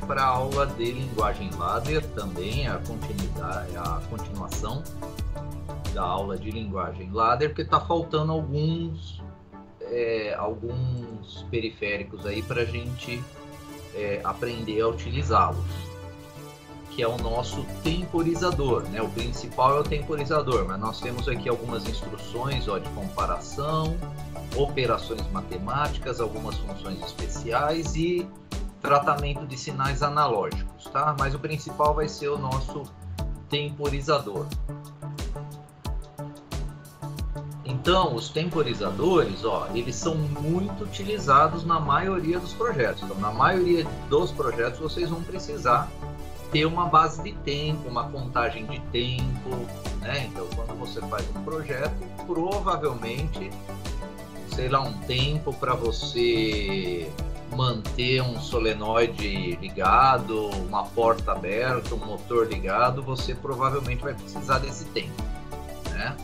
para a aula de linguagem ladder, também a continuação da aula de linguagem ladder, porque está faltando alguns periféricos aí para a gente aprender a utilizá-los, que é o nosso temporizador, né? O principal é o temporizador, mas nós temos aqui algumas instruções de comparação, operações matemáticas, algumas funções especiais e tratamento de sinais analógicos, tá? Mas o principal vai ser o nosso temporizador. Então, os temporizadores, eles são muito utilizados na maioria dos projetos. Então, na maioria dos projetos, vocês vão precisar ter uma base de tempo, uma contagem de tempo, né? Então, quando você faz um projeto, provavelmente, sei lá, um tempo para você manter um solenoide ligado, uma porta aberta, um motor ligado, você provavelmente vai precisar desse tempo, né?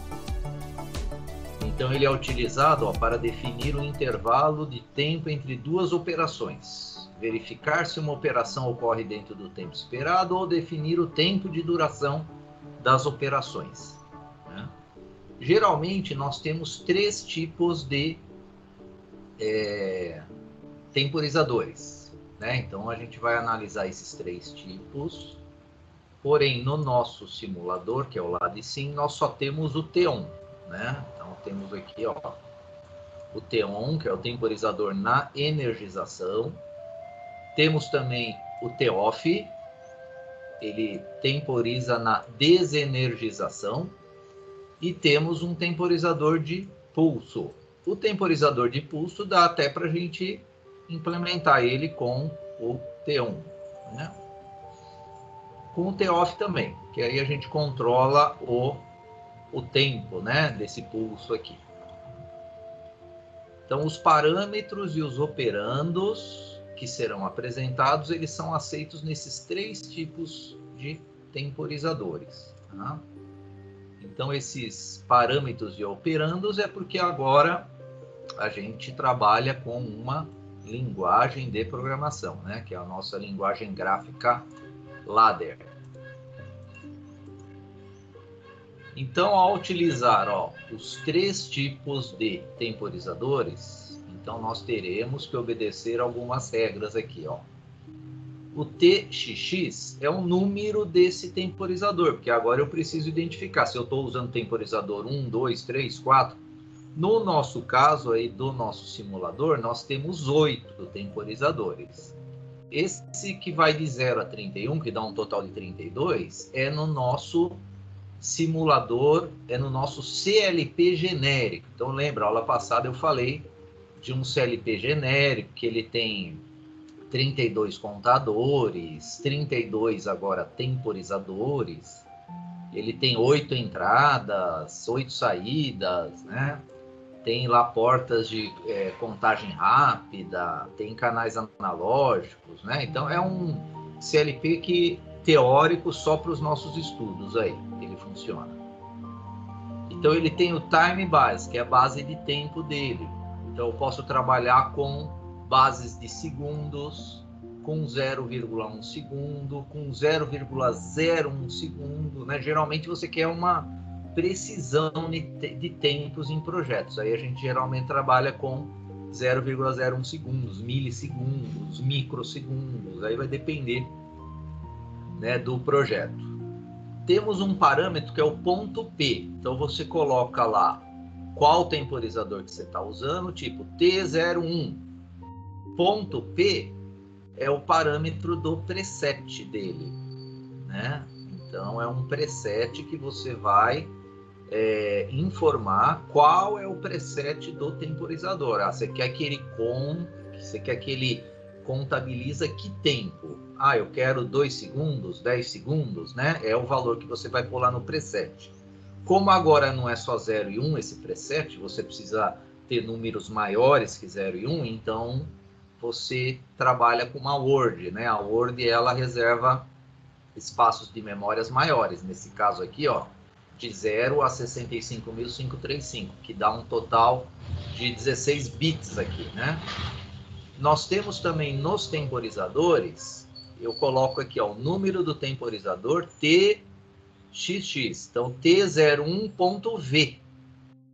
Então, ele é utilizado para definir o intervalo de tempo entre duas operações, verificar se uma operação ocorre dentro do tempo esperado ou definir o tempo de duração das operações, né? Geralmente, nós temos 3 tipos de temporizadores, né? Então, a gente vai analisar esses 3 tipos, porém, no nosso simulador, que é o LADSIM, nós só temos o T-ON, né? Então, temos aqui o T-ON, que é o temporizador na energização. Temos também o T-OFF, ele temporiza na desenergização. E temos um temporizador de pulso. O temporizador de pulso dá até para a gente implementar ele com o T-ON, né? Com o T-OFF também, que aí a gente controla o tempo, né, desse pulso aqui. Então, os parâmetros e os operandos que serão apresentados, eles são aceitos nesses 3 tipos de temporizadores, tá? Então, esses parâmetros e operandos é porque agora a gente trabalha com uma linguagem de programação, né, que é a nossa linguagem gráfica ladder. Então, ao utilizar os 3 tipos de temporizadores, então nós teremos que obedecer algumas regras aqui, O TXX é o número desse temporizador, porque agora eu preciso identificar se eu estou usando temporizador 1, 2, 3, 4. No nosso caso aí do nosso simulador, nós temos 8 temporizadores. Esse que vai de 0 a 31, que dá um total de 32, é no nosso simulador, é no nosso CLP genérico. Então, lembra, aula passada eu falei de um CLP genérico, que ele tem 32 contadores, 32 agora temporizadores, ele tem 8 entradas, 8 saídas, né? Tem lá portas de contagem rápida, tem canais analógicos, né? Então é um CLP teórico só para os nossos estudos aí, ele funciona. Então ele tem o time base, que é a base de tempo dele. Então eu posso trabalhar com bases de segundos, com 0,1 segundo, com 0,01 segundo, né? Geralmente você quer uma precisão de tempos em projetos. Aí a gente geralmente trabalha com 0,01 segundos, milissegundos, microsegundos. Aí vai depender, né, do projeto. Temos um parâmetro que é o ponto P. Então você coloca lá qual temporizador que você está usando, tipo T01. Ponto P é o parâmetro do preset dele, né? Então é um preset que você vai informar qual é o preset do temporizador. Você quer que ele contabiliza que tempo? Eu quero 2 segundos, 10 segundos, né? É o valor que você vai pôr lá no preset. Como agora não é só 0 e 1 esse preset, você precisa ter números maiores que 0 e 1, então você trabalha com uma word, né? A word, ela reserva espaços de memórias maiores. Nesse caso aqui, de 0 a 65.535, que dá um total de 16 bits aqui, né? Nós temos também nos temporizadores eu coloco aqui, ó, o número do temporizador TXX. Então, T01.V.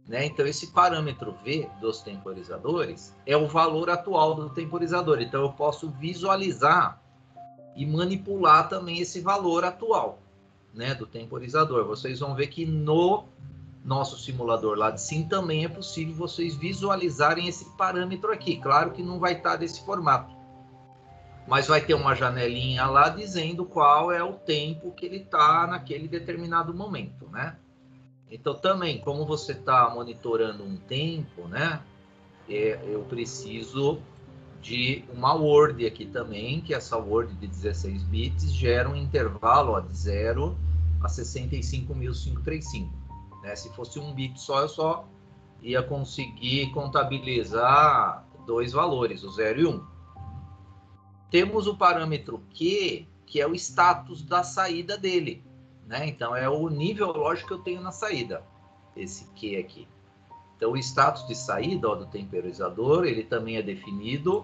Né? Então, esse parâmetro V dos temporizadores é o valor atual do temporizador. Então, eu posso visualizar e manipular também esse valor atual, né, do temporizador. Vocês vão ver que no nosso simulador lá de sim também é possível vocês visualizarem esse parâmetro aqui. Claro que não vai estar desse formato, mas vai ter uma janelinha lá dizendo qual é o tempo que ele está naquele determinado momento, né? Então também, como você está monitorando um tempo, né? Eu preciso de uma word aqui também, que essa word de 16 bits gera um intervalo, ó, de 0 a 65.535. Né? Se fosse um bit só, eu só ia conseguir contabilizar dois valores, o 0 e 1. Temos o parâmetro Q, que é o status da saída dele. Né? Então, é o nível lógico que eu tenho na saída, esse Q aqui. Então, o status de saída, ó, do temporizador, ele também é definido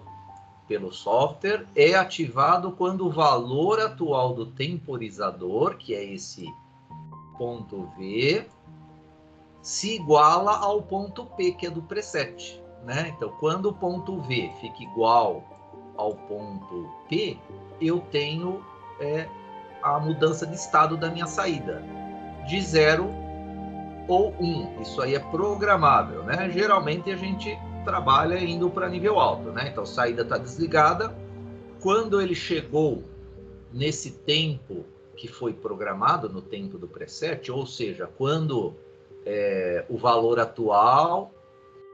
pelo software, é ativado quando o valor atual do temporizador, que é esse ponto V, se iguala ao ponto P, que é do preset. Né? Então, quando o ponto V fica igual ao ponto P, eu tenho a mudança de estado da minha saída, de 0 ou 1. Isso aí é programável, né? Geralmente a gente trabalha indo para nível alto, né? Então, a saída está desligada. Quando ele chegou nesse tempo que foi programado, no tempo do preset, ou seja, quando o valor atual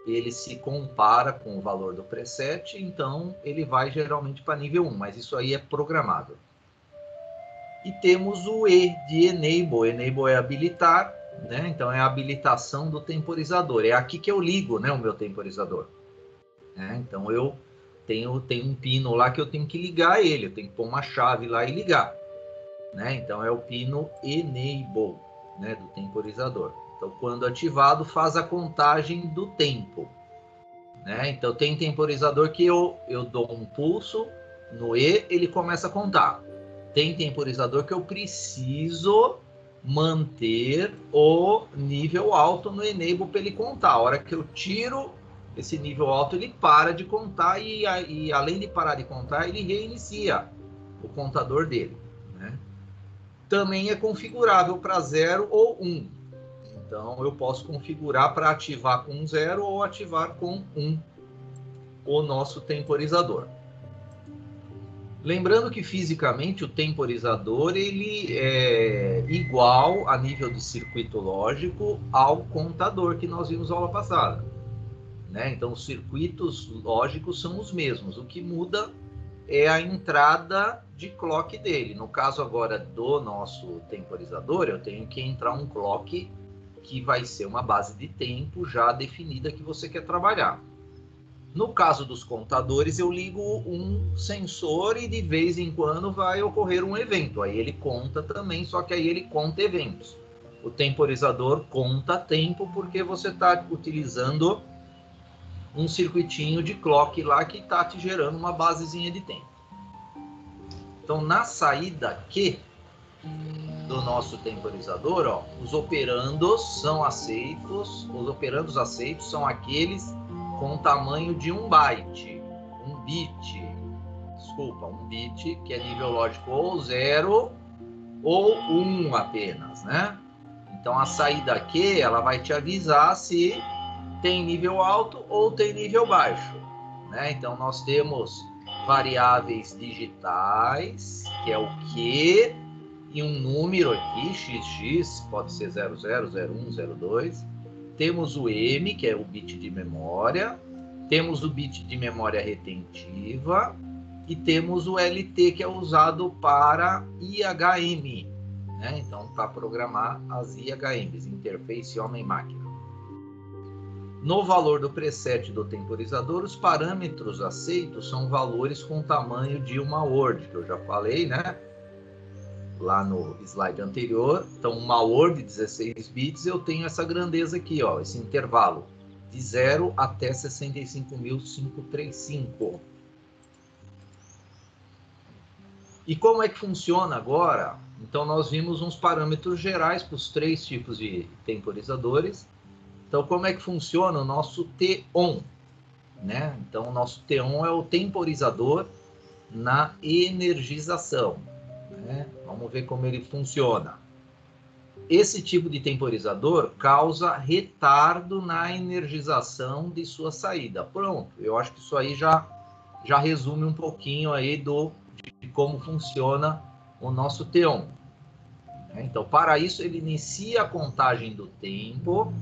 ele se compara com o valor do preset, então ele vai geralmente para nível 1, mas isso aí é programável. E temos o E de Enable. Enable é habilitar, né? Então é a habilitação do temporizador. É aqui que eu ligo, né, o meu temporizador. Então eu tenho um pino lá que eu tenho que ligar ele, eu tenho que pôr uma chave lá e ligar. Né? Então é o pino Enable, né, do temporizador. Então quando ativado faz a contagem do tempo. Né? Então tem temporizador que eu dou um pulso no E, ele começa a contar. Tem temporizador que eu preciso manter o nível alto no Enable para ele contar. A hora que eu tiro esse nível alto, ele para de contar e além de parar de contar, ele reinicia o contador dele. Né? Também é configurável para 0 ou 1. Então, eu posso configurar para ativar com 0 ou ativar com 1 o nosso temporizador. Lembrando que fisicamente o temporizador ele é igual a nível de circuito lógico ao contador que nós vimos na aula passada. Né? Então, os circuitos lógicos são os mesmos. O que muda é a entrada de clock dele. No caso agora do nosso temporizador, eu tenho que entrar um clock que vai ser uma base de tempo já definida que você quer trabalhar. No caso dos contadores, eu ligo um sensor e de vez em quando vai ocorrer um evento. Aí ele conta também, só que aí ele conta eventos. O temporizador conta tempo porque você está utilizando um circuitinho de clock lá que está te gerando uma basezinha de tempo. Então, na saída Q do nosso temporizador, ó, os operandos são aceitos. Os operandos aceitos são aqueles com tamanho de 1 byte, um bit, que é nível lógico ou 0 ou 1 apenas, né? Então, a saída Q, ela vai te avisar se tem nível alto ou tem nível baixo, né? Então, nós temos variáveis digitais, que é o Q, e um número aqui, XX, pode ser 00, 01, 02. Temos o M, que é o bit de memória. Temos o bit de memória retentiva. E temos o LT, que é usado para IHM. Né? Então, para programar as IHMs, Interface Homem-Máquina. No valor do preset do temporizador, os parâmetros aceitos são valores com tamanho de uma word, que eu já falei, né? Lá no slide anterior. Então, uma word de 16 bits, eu tenho essa grandeza aqui, ó, esse intervalo, de 0 até 65.535. E como é que funciona agora? Então, nós vimos uns parâmetros gerais para os 3 tipos de temporizadores. Então, como é que funciona o nosso T-on? Né? Então, o nosso T-on é o temporizador na energização. Né? Vamos ver como ele funciona. Esse tipo de temporizador causa retardo na energização de sua saída. Pronto, eu acho que isso aí já resume um pouquinho aí de como funciona o nosso T-on. Então, para isso, ele inicia a contagem do tempo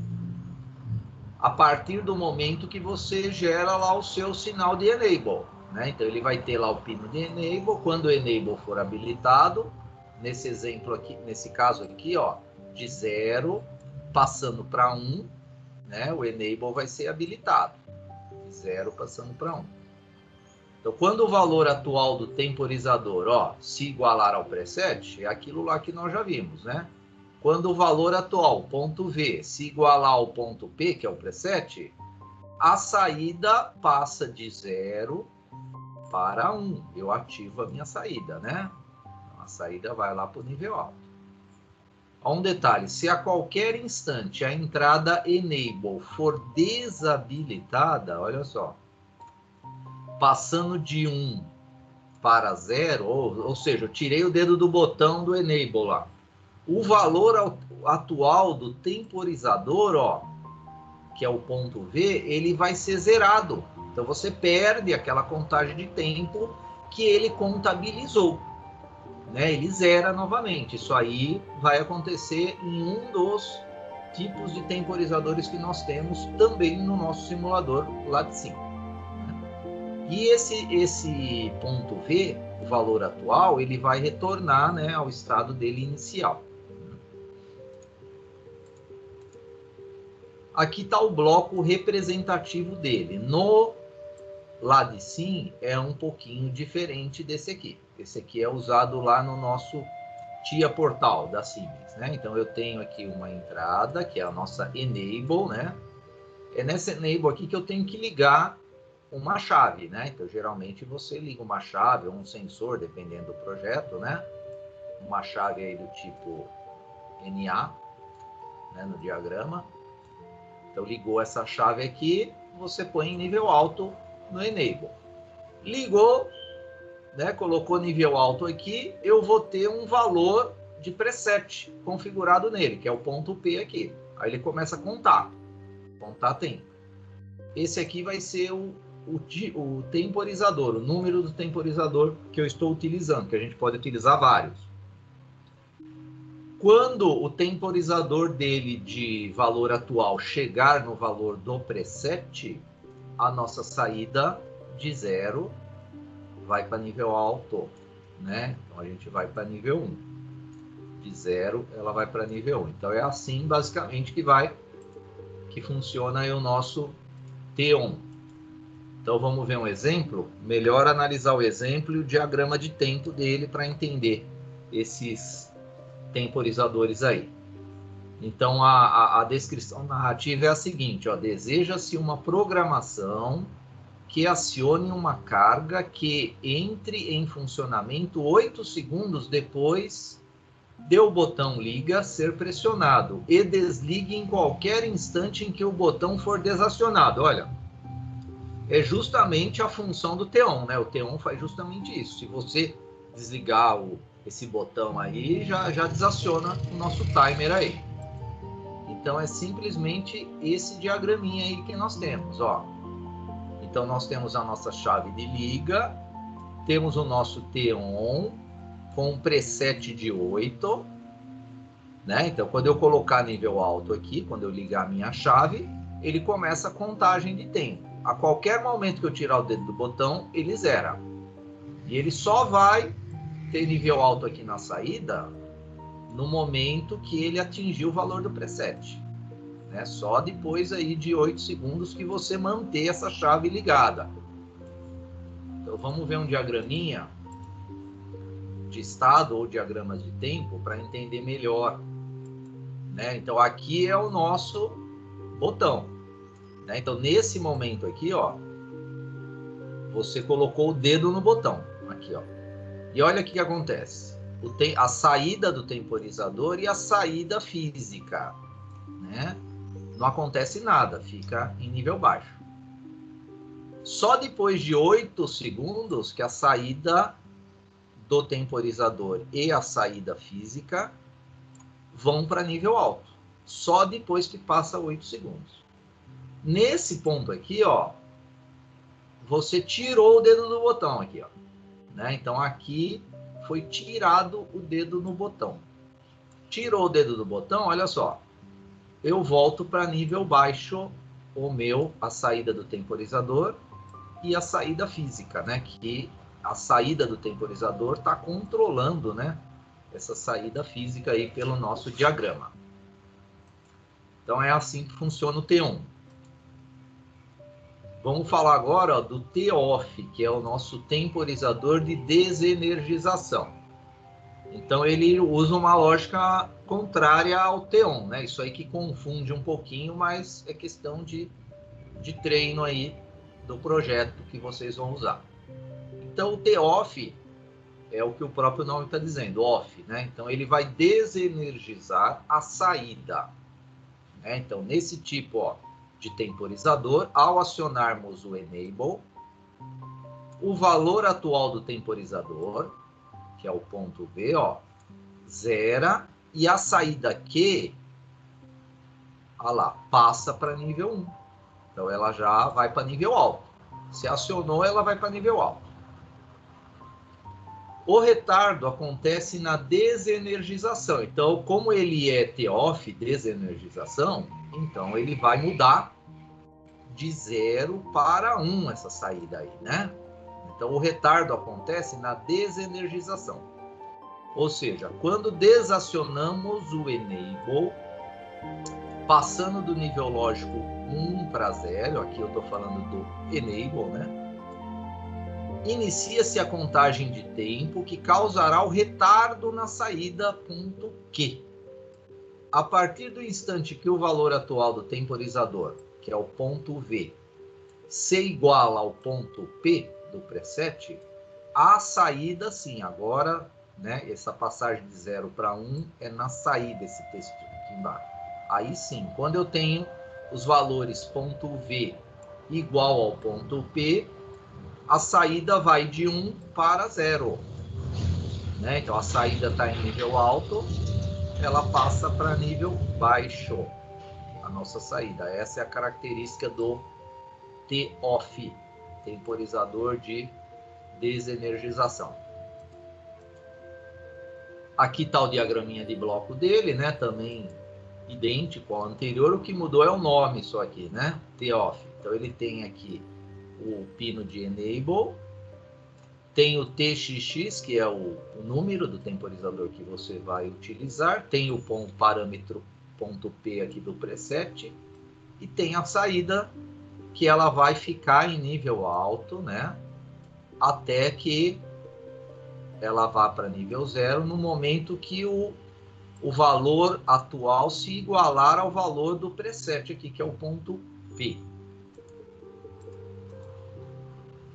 a partir do momento que você gera lá o seu sinal de enable. Né? Então, ele vai ter lá o pino de enable. Quando o enable for habilitado, nesse exemplo aqui, nesse caso aqui, ó, de 0 passando para 1, né? O enable vai ser habilitado. De 0 passando para 1. Então, quando o valor atual do temporizador, ó, se igualar ao preset, é aquilo lá que nós já vimos, né? Quando o valor atual, ponto V, se igualar ao ponto P, que é o preset, a saída passa de 0 para 1. Eu ativo a minha saída, né? A saída vai lá para o nível alto. Um detalhe, se a qualquer instante a entrada enable for desabilitada, olha só, passando de 1 para 0, ou seja, eu tirei o dedo do botão do enable lá. O valor atual do temporizador, ó, que é o ponto V, ele vai ser zerado. Então você perde aquela contagem de tempo que ele contabilizou. Né? Ele zera novamente. Isso aí vai acontecer em um dos tipos de temporizadores que nós temos também no nosso simulador lá de cima. E esse ponto V, o valor atual, ele vai retornar, né, ao estado dele inicial. Aqui está o bloco representativo dele. No lá de sim é um pouquinho diferente desse aqui. Esse aqui é usado lá no nosso TIA portal da Siemens, né? Então eu tenho aqui uma entrada, que é a nossa enable, né? É nessa enable aqui que eu tenho que ligar uma chave, né? Então geralmente você liga uma chave ou um sensor, dependendo do projeto, né? Uma chave aí do tipo NA, né, no diagrama. Então ligou essa chave aqui, você põe em nível alto no enable. Ligou, né, colocou nível alto aqui, eu vou ter um valor de preset configurado nele, que é o ponto P aqui. Aí ele começa a contar tempo. Esse aqui vai ser o temporizador, o número do temporizador que eu estou utilizando, que a gente pode utilizar vários. Quando o temporizador dele de valor atual chegar no valor do preset, a nossa saída de 0 vai para nível alto, né? Então a gente vai para nível 1. De 0 ela vai para nível 1. Então é assim basicamente que funciona aí o nosso T-on. Então vamos ver um exemplo. Melhor analisar o exemplo e o diagrama de tempo dele para entender esses temporizadores aí. Então a descrição narrativa é a seguinte, ó, deseja-se uma programação que acione uma carga que entre em funcionamento 8 segundos depois de o botão liga ser pressionado e desligue em qualquer instante em que o botão for desacionado. Olha, é justamente a função do T-on, né? O T-on faz justamente isso. Se você desligar esse botão aí, já desaciona o nosso timer aí. Então é simplesmente esse diagraminha aí que nós temos, ó. Então nós temos a nossa chave de liga, temos o nosso T-on com um preset de 8, né? Então quando eu colocar nível alto aqui, quando eu ligar a minha chave, ele começa a contagem de tempo. A qualquer momento que eu tirar o dedo do botão, ele zera. E ele só vai ter nível alto aqui na saída no momento que ele atingir o valor do preset. Né? Só depois aí de 8 segundos que você manter essa chave ligada. Então vamos ver um diagraminha de estado ou diagramas de tempo para entender melhor. Né? Então aqui é o nosso botão. Né? Então nesse momento aqui, ó, você colocou o dedo no botão. Aqui, ó. E olha o que acontece. A saída do temporizador e a saída física, né? Não acontece nada, fica em nível baixo. Só depois de 8 segundos que a saída do temporizador e a saída física vão para nível alto. Só depois que passa 8 segundos. Nesse ponto aqui, ó, você tirou o dedo do botão aqui, ó, né? Então aqui foi tirado o dedo no botão. Tirou o dedo do botão, olha só. Eu volto para nível baixo a saída do temporizador e a saída física, né? Que a saída do temporizador está controlando, né? Essa saída física aí pelo nosso diagrama. Então é assim que funciona o T1. Vamos falar agora, ó, do T-off, que é o nosso temporizador de desenergização. Então ele usa uma lógica contrária ao T-on, né? Isso aí que confunde um pouquinho, mas é questão de treino aí do projeto que vocês vão usar. Então o T-off é o que o próprio nome está dizendo, off, né? Então ele vai desenergizar a saída, né? Então nesse tipo, ó, de temporizador, ao acionarmos o enable, o valor atual do temporizador, que é o ponto V, ó, zera, e a saída Q, olha lá, passa para nível 1. Então ela já vai para nível alto. Se acionou, ela vai para nível alto. O retardo acontece na desenergização. Então, como ele é T-off, desenergização, então ele vai mudar de 0 para 1 essa saída aí, né? Então, o retardo acontece na desenergização. Ou seja, quando desacionamos o enable, passando do nível lógico 1 para 0, aqui eu estou falando do enable, né? Inicia-se a contagem de tempo que causará o retardo na saída ponto Q. A partir do instante que o valor atual do temporizador, que é o ponto V, se iguala ao ponto P do preset, a saída, sim, agora, né, essa passagem de 0 para 1 é na saída, esse texto aqui embaixo. Aí sim, quando eu tenho os valores ponto V igual ao ponto P, a saída vai de 1 para 0. Né? Então a saída está em nível alto, ela passa para nível baixo, a nossa saída. Essa é a característica do T-off, temporizador de desenergização. Aqui está o diagraminha de bloco dele, né? Também idêntico ao anterior, o que mudou é o nome só aqui, né? T-off. Então ele tem aqui o pino de enable, tem o TXX, que é o número do temporizador que você vai utilizar, tem o parâmetro .p aqui do preset, e tem a saída, que ela vai ficar em nível alto, né? Até que ela vá para nível 0, no momento que o valor atual se igualar ao valor do preset aqui, que é o ponto P.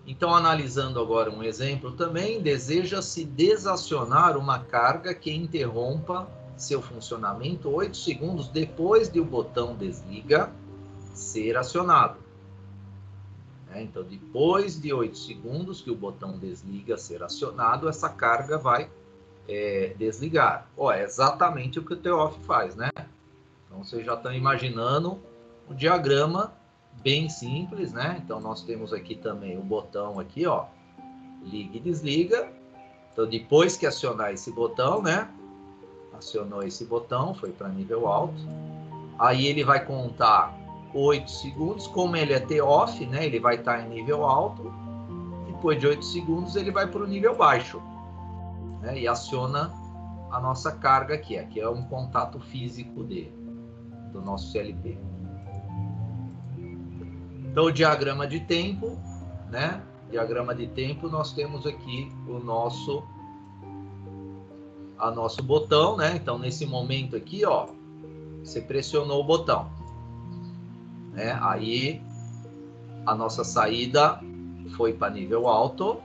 Então, analisando agora um exemplo também, deseja-se desacionar uma carga que interrompa seu funcionamento 8 segundos depois de o botão desliga ser acionado. Então, depois de 8 segundos que o botão desliga ser acionado, essa carga vai desligar. É exatamente o que o T-off faz, né? Então, vocês já estão imaginando o diagrama bem simples, né? Então, nós temos aqui também o botão aqui, ó, liga e desliga. Então, depois que acionar esse botão, né? Acionou esse botão, foi para nível alto. Aí ele vai contar 8 segundos. Como ele é T-off, né? Ele vai estar em nível alto. Depois de 8 segundos, ele vai para o nível baixo, né? E aciona a nossa carga aqui. Aqui é um contato físico do nosso CLP. Então, o diagrama de tempo, né? Diagrama de tempo, nós temos aqui o nosso botão, né? Então, nesse momento aqui, ó, você pressionou o botão, né? Aí, a nossa saída foi para nível alto,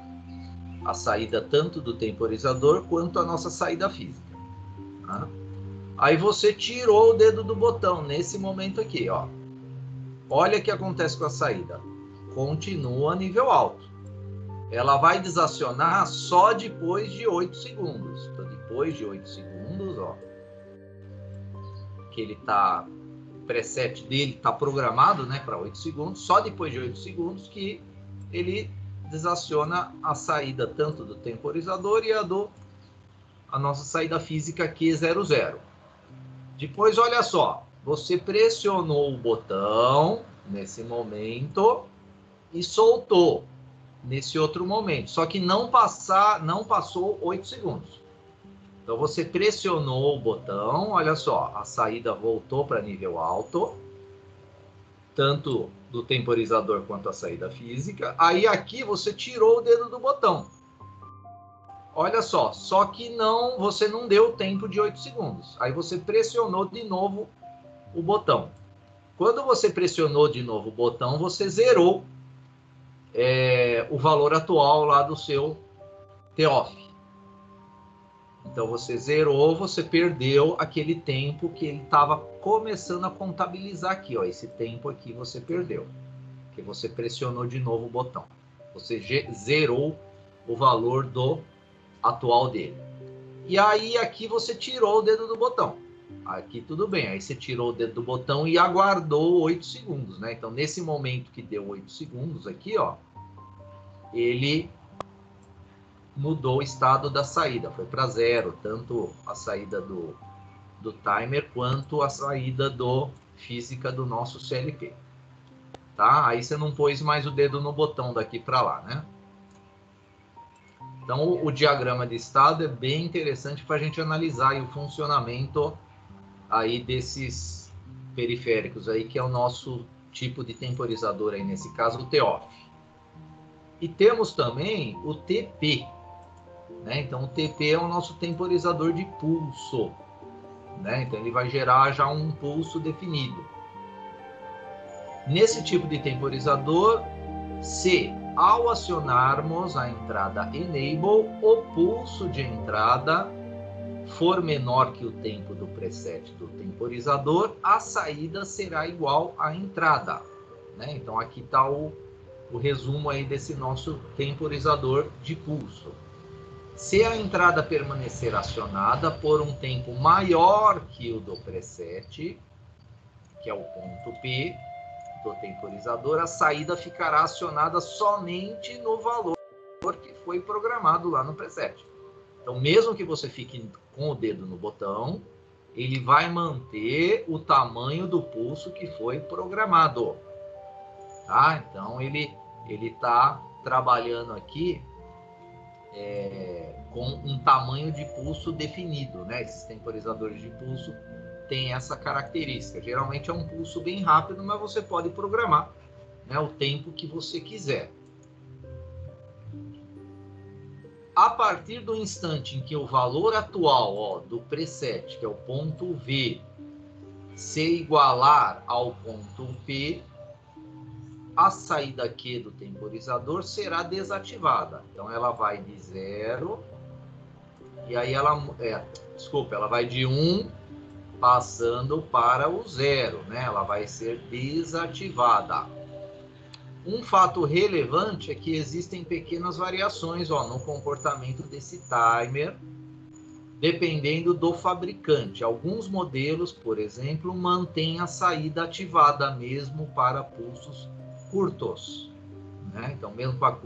a saída tanto do temporizador quanto a nossa saída física. Tá? Aí você tirou o dedo do botão nesse momento aqui, ó. Olha o que acontece com a saída. Continua nível alto. Ela vai desacionar só depois de 8 segundos. Então, depois de 8 segundos, ó, que ele tá, o preset dele está programado, né, para 8 segundos, só depois de 8 segundos que ele desaciona a saída tanto do temporizador e a nossa saída física Q00. Depois, olha só, você pressionou o botão nesse momento e soltou nesse outro momento, só que não passou 8 segundos. Então você pressionou o botão, olha só, a saída voltou para nível alto, tanto do temporizador quanto a saída física. Aí aqui você tirou o dedo do botão. Olha só que você não deu tempo de 8 segundos. Aí você pressionou de novo o botão. Quando você pressionou de novo o botão, você zerou o valor atual lá do seu T-off. Então você zerou, você perdeu aquele tempo que ele estava começando a contabilizar aqui, ó. Esse tempo aqui você perdeu, porque você pressionou de novo o botão. Você zerou o valor do atual dele. E aí aqui você tirou o dedo do botão. Aqui tudo bem, aí você tirou o dedo do botão e aguardou 8 segundos, né? Então nesse momento que deu 8 segundos aqui, ó, ele mudou o estado da saída, foi para 0, tanto a saída do timer quanto a saída física do nosso CLP. Tá? Aí você não pôs mais o dedo no botão daqui para lá, né? Então o diagrama de estado é bem interessante para a gente analisar aí o funcionamento aí desses periféricos aí, que é o nosso tipo de temporizador aí, nesse caso o T-off. E temos também o TP, né? Então o TP é o nosso temporizador de pulso, né? Então ele vai gerar já um pulso definido. Nesse tipo de temporizador, se ao acionarmos a entrada Enable, o pulso de entrada for menor que o tempo do preset do temporizador, a saída será igual à entrada, né? Então aqui está o resumo aí desse nosso temporizador de pulso. Se a entrada permanecer acionada por um tempo maior que o do preset, que é o ponto P do temporizador, a saída ficará acionada somente no valor que foi programado lá no preset. Então, mesmo que você fique com o dedo no botão, ele vai manter o tamanho do pulso que foi programado. Tá? Então, ele está trabalhando aqui com um tamanho de pulso definido, né? Esses temporizadores de pulso têm essa característica. Geralmente é um pulso bem rápido, mas você pode programar, né, o tempo que você quiser. A partir do instante em que o valor atual, ó, do preset, que é o ponto V, se igualar ao ponto P, a saída Q do temporizador será desativada. Então ela vai de 0 e aí ela vai de 1 passando para o 0, né? Ela vai ser desativada. Um fato relevante é que existem pequenas variações, ó, no comportamento desse timer, dependendo do fabricante. Alguns modelos, por exemplo, mantêm a saída ativada mesmo para pulsos curtos, né? Então, mesmo para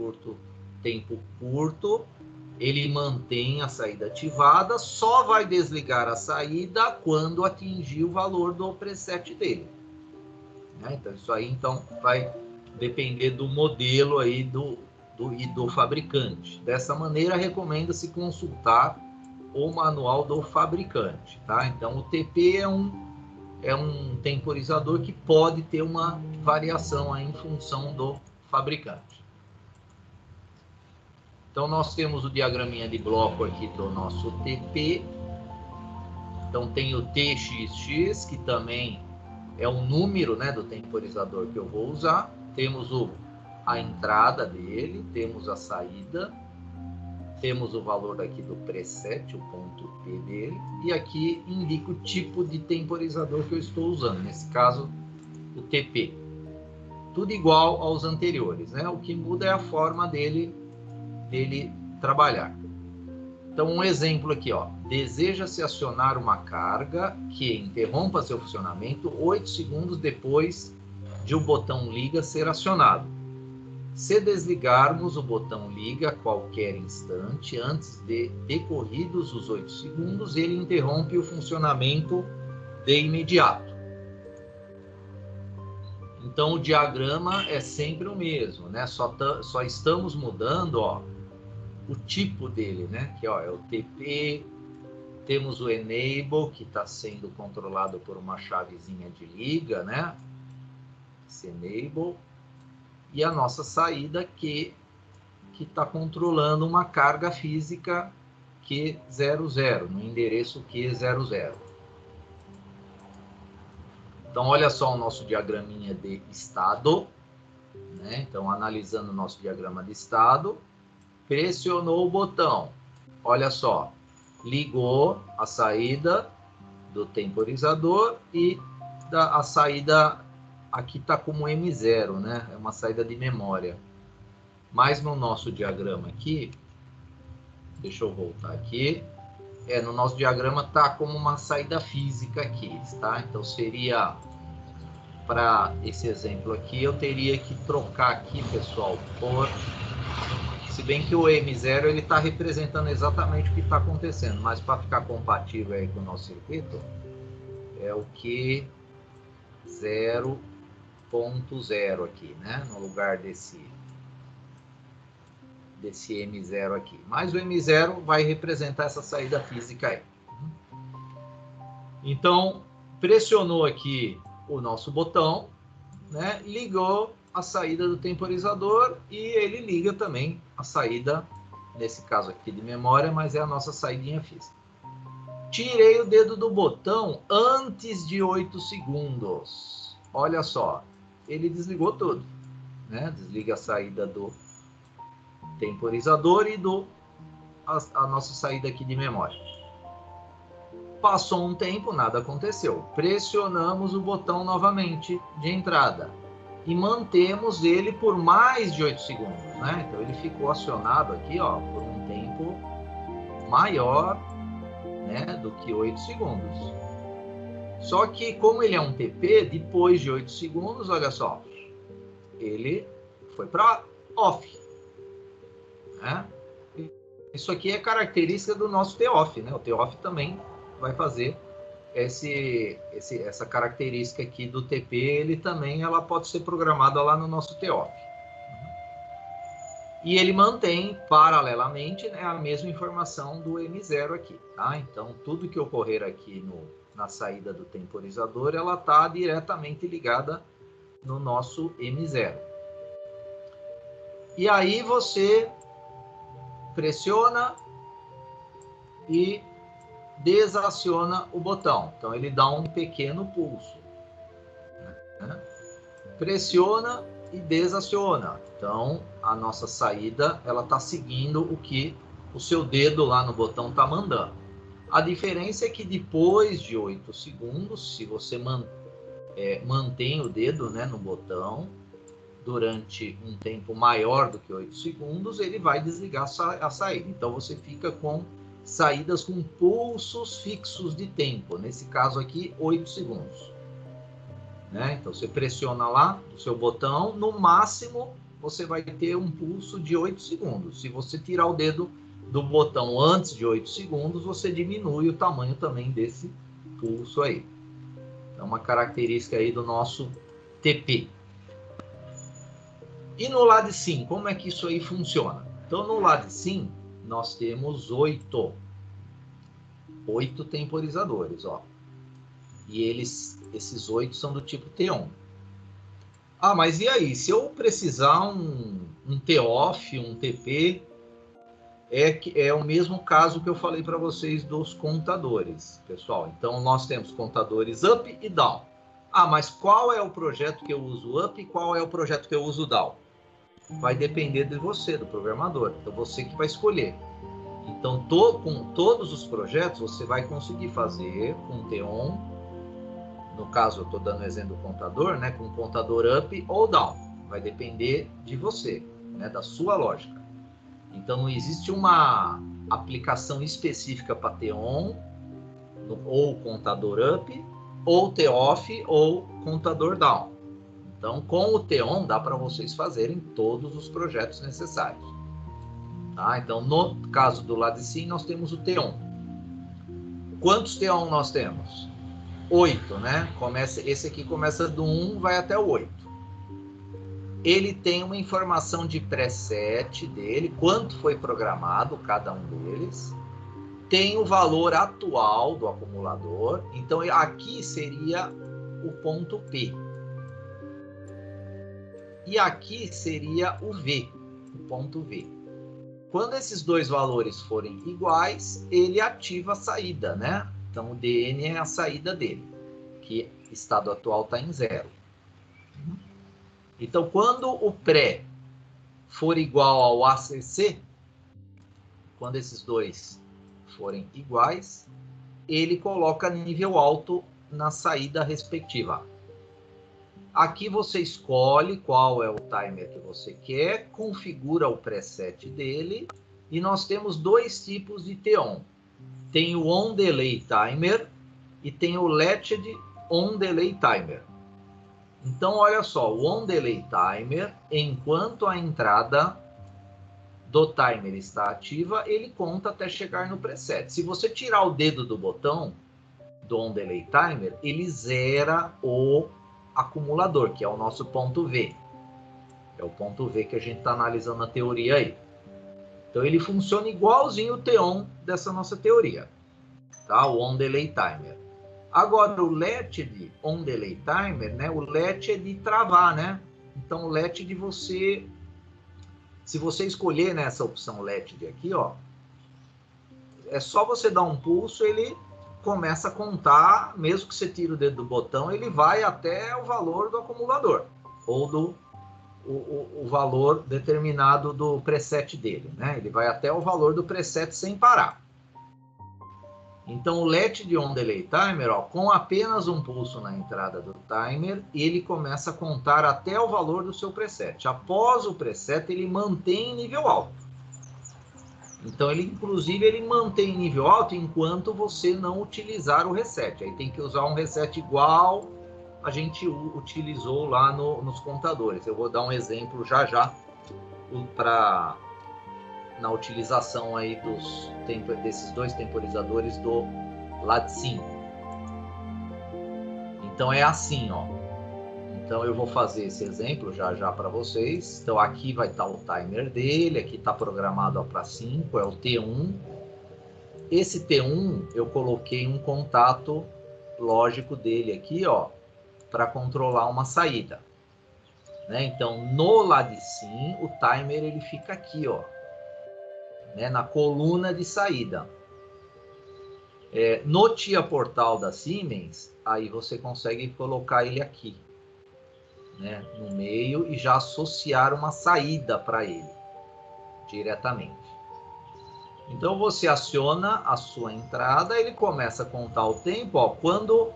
tempo curto, ele mantém a saída ativada, só vai desligar a saída quando atingir o valor do preset dele, né? Então, isso aí então vai depender do modelo aí do fabricante. Dessa maneira, recomenda-se consultar o manual do fabricante, tá? Então, o TP é um temporizador que pode ter uma variação aí em função do fabricante. Então, nós temos o diagraminha de bloco aqui do nosso TP. Então, tem o TXX, que também é o número, né, do temporizador que eu vou usar. Temos a entrada dele, temos a saída. temos o valor aqui do preset, o ponto P dele, e aqui indica o tipo de temporizador que eu estou usando, nesse caso, o TP. Tudo igual aos anteriores, né? O que muda é a forma dele trabalhar. Então, um exemplo aqui, ó. Deseja-se acionar uma carga que interrompa seu funcionamento 8 segundos depois de o botão liga ser acionado. Se desligarmos o botão liga a qualquer instante, antes de decorridos os 8 segundos, ele interrompe o funcionamento de imediato. Então, o diagrama é sempre o mesmo, né? Só estamos mudando, ó, o tipo dele, né? Que ó, é o TP, temos o enable, que está sendo controlado por uma chavezinha de liga, né? Esse enable. E a nossa saída que está controlando uma carga física Q00, no endereço Q00. Então, olha só o nosso diagraminha de estado, né? Então, analisando o nosso diagrama de estado, pressionou o botão, olha só, ligou a saída do temporizador e a saída aqui está como M0, né? É uma saída de memória. Mas no nosso diagrama aqui, deixa eu voltar aqui, no nosso diagrama está como uma saída física aqui, tá? Então seria, para esse exemplo aqui, eu teria que trocar aqui, pessoal, por... Se bem que o M0 ele está representando exatamente o que está acontecendo, mas para ficar compatível aí com o nosso circuito, é o Q 0.0 aqui, né? No lugar desse M0 aqui. Mas o M0 vai representar essa saída física aí. Então, pressionou aqui o nosso botão, né? Ligou a saída do temporizador e ele liga também a saída, nesse caso aqui de memória, mas é a nossa saidinha física. Tirei o dedo do botão antes de 8 segundos. Olha só, ele desligou tudo, né? Desliga a saída do temporizador e a nossa saída aqui de memória. Passou um tempo, nada aconteceu. Pressionamos o botão novamente de entrada e mantemos ele por mais de 8 segundos, né? Então ele ficou acionado aqui, ó, por um tempo maior, né, do que 8 segundos. Só que como ele é um TP, depois de 8 segundos, olha só, ele foi para off, né? Isso aqui é característica do nosso TOFF, né? O TOFF também vai fazer essa característica aqui do TP, ele também ela pode ser programada lá no nosso TOFF. E ele mantém paralelamente, né, a mesma informação do M0 aqui, tá? Então, tudo que ocorrer aqui na saída do temporizador, ela está diretamente ligada no nosso M0. E aí você pressiona e desaciona o botão. Então, ele dá um pequeno pulso, né? Pressiona e desaciona. Então, a nossa saída, ela está seguindo o que o seu dedo lá no botão está mandando. A diferença é que depois de 8 segundos, se você mantém o dedo, né, no botão durante um tempo maior do que 8 segundos, ele vai desligar a saída. Então, você fica com saídas com pulsos fixos de tempo. Nesse caso aqui, 8 segundos. Né? Então, você pressiona lá o seu botão, no máximo você vai ter um pulso de 8 segundos. Se você tirar o dedo do botão antes de 8 segundos, você diminui o tamanho também desse pulso aí. É uma característica aí do nosso TP. E no LADSIM, como é que isso aí funciona? Então, no LADSIM, nós temos 8 temporizadores, ó. E esses 8 são do tipo T1. Ah, mas e aí? Se eu precisar um TOFF, um TP, é o mesmo caso que eu falei para vocês dos contadores, pessoal. Então, nós temos contadores up e down. Ah, mas qual é o projeto que eu uso up e qual é o projeto que eu uso down? vai depender de você, do programador. Então, você que vai escolher. Então, com todos os projetos, você vai conseguir fazer com T-on. No caso, eu estou dando o exemplo do contador, né? Com contador up ou down. Vai depender de você, né? Da sua lógica. Então, não existe uma aplicação específica para T-on, ou contador up, ou T-off, ou contador down. Então, com o T-on, dá para vocês fazerem todos os projetos necessários. Tá? Então, no caso do lado de sim, nós temos o T-on. Quantos T-on nós temos? 8, né? Esse aqui começa do 1, vai até o 8. Ele tem uma informação de preset dele, quanto foi programado cada um deles. Tem o valor atual do acumulador. Então, aqui seria o ponto P. E aqui seria o V, o ponto V. Quando esses dois valores forem iguais, ele ativa a saída, né? Então, o DN é a saída dele, que estado atual está em 0. Então, quando o pré for igual ao ACC, quando esses dois forem iguais, ele coloca nível alto na saída respectiva. Aqui você escolhe qual é o timer que você quer, configura o preset dele, e nós temos dois tipos de T-on. Tem o On Delay Timer e tem o Latched On Delay Timer. Então, olha só, o On Delay Timer, enquanto a entrada do timer está ativa, ele conta até chegar no preset. Se você tirar o dedo do botão do On Delay Timer, ele zera o acumulador, que é o nosso ponto V. É o ponto V que a gente está analisando na teoria aí. Então, ele funciona igualzinho o T-on dessa nossa teoria, tá? O On Delay Timer. Agora, o Latched On Delay Timer, né? O Latch é de travar, né? Então, o Latch de você... Se você escolher nessa opção Latched aqui, ó, é só você dar um pulso, ele começa a contar, mesmo que você tire o dedo do botão, ele vai até o valor do acumulador, ou o valor determinado do preset dele, né? Ele vai até o valor do preset sem parar. Então, o Latched On Delay Timer, ó, com apenas um pulso na entrada do timer, ele começa a contar até o valor do seu preset. Após o preset, ele mantém nível alto. Então, inclusive, ele mantém nível alto enquanto você não utilizar o reset. Aí tem que usar um reset igual a gente utilizou lá nos contadores. Eu vou dar um exemplo já na utilização aí desses dois temporizadores do LADSIM. Então, é assim, ó. Então, eu vou fazer esse exemplo já para vocês. Então, aqui vai estar o timer dele, aqui está programado para 5, é o T1. Esse T1, eu coloquei um contato lógico dele aqui, ó, para controlar uma saída. Né? Então, no LADSIM, o timer ele fica aqui, ó, né, na coluna de saída. No TIA Portal da Siemens, aí você consegue colocar ele aqui, né, no meio, e já associar uma saída para ele diretamente. Então você aciona a sua entrada, ele começa a contar o tempo, ó, quando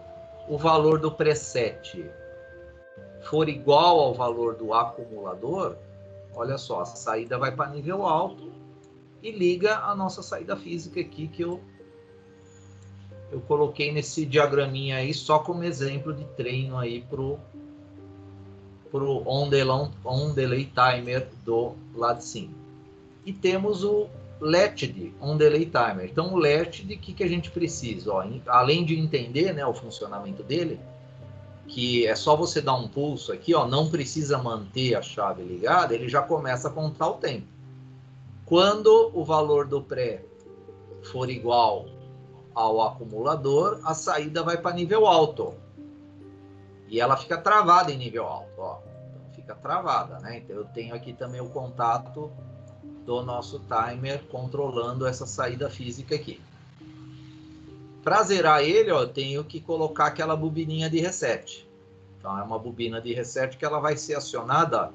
o valor do preset for igual ao valor do acumulador, olha só, a saída vai para nível alto e liga a nossa saída física aqui, que eu coloquei nesse diagraminha aí só como exemplo de treino aí pro On Delay Timer do LADSIM. E temos o Latched On Delay Timer. Então, o Latched, o que a gente precisa? Ó, além de entender, né, o funcionamento dele, que é só você dar um pulso aqui, ó, não precisa manter a chave ligada, ele já começa a contar o tempo. Quando o valor do pré for igual ao acumulador, a saída vai para nível alto. E ela fica travada em nível alto, ó. Então, fica travada, né? Então, eu tenho aqui também o contato do nosso timer controlando essa saída física aqui. Para zerar ele, ó, eu tenho que colocar aquela bobininha de reset. Então, é uma bobina de reset que ela vai ser acionada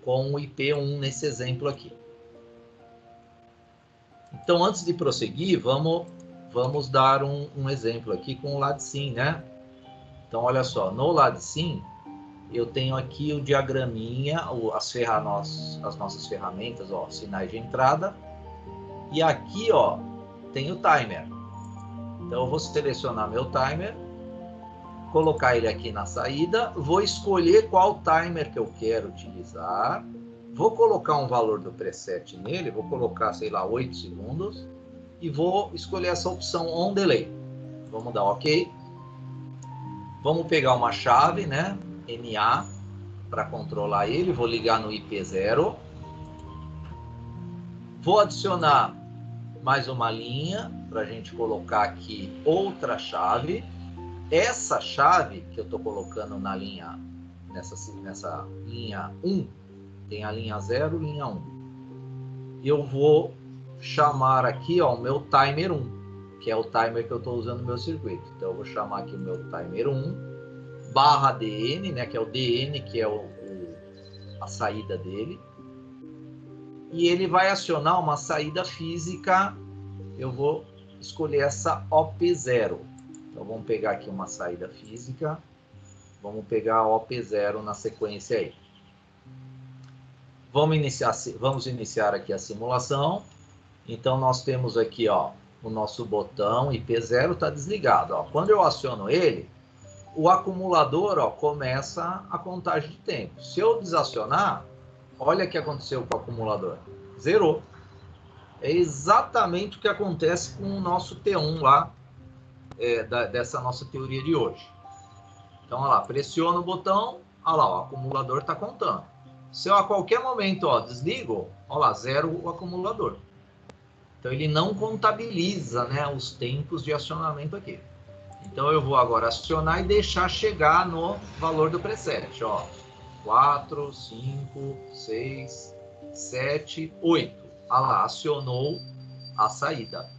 com o IP1 nesse exemplo aqui. Então, antes de prosseguir, vamos dar um exemplo aqui com o LADSIM, né? Então, olha só, no LADSIM, eu tenho aqui o diagraminha, as nossas ferramentas, ó, sinais de entrada. E aqui, ó, tem o timer. Então, eu vou selecionar meu timer, colocar ele aqui na saída, vou escolher qual timer que eu quero utilizar, vou colocar um valor do preset nele, vou colocar, sei lá, 8 segundos, e vou escolher essa opção On Delay. Vamos dar OK. Vamos pegar uma chave, né, NA, para controlar ele, vou ligar no IP0, vou adicionar mais uma linha, para a gente colocar aqui outra chave. Essa chave que eu estou colocando na linha, nessa linha 1, tem a linha 0, linha 1. Eu vou chamar aqui, ó, o meu timer 1, que é o timer que eu estou usando no meu circuito. Então, eu vou chamar aqui o meu timer 1, barra DN, né, que é o DN, que é a saída dele. E ele vai acionar uma saída física. Eu vou escolher essa OP0. Então, vamos pegar aqui uma saída física. Vamos pegar a OP0 na sequência aí. Vamos iniciar aqui a simulação. Então, nós temos aqui, ó, o nosso botão IP0 está desligado. Ó. Quando eu aciono ele, o acumulador, ó, começa a contagem de tempo. Se eu desacionar, olha o que aconteceu com o acumulador. Zerou. É exatamente o que acontece com o nosso T1 lá, dessa nossa teoria de hoje. Então, olha lá, pressiona o botão, olha lá, o acumulador está contando. Se eu a qualquer momento, ó, desligo, olha lá, zero o acumulador. Então, ele não contabiliza, né, os tempos de acionamento aqui. Então, eu vou agora acionar e deixar chegar no valor do preset, ó. 4, 5, 6, 7, 8. Olha lá, acionou a saída.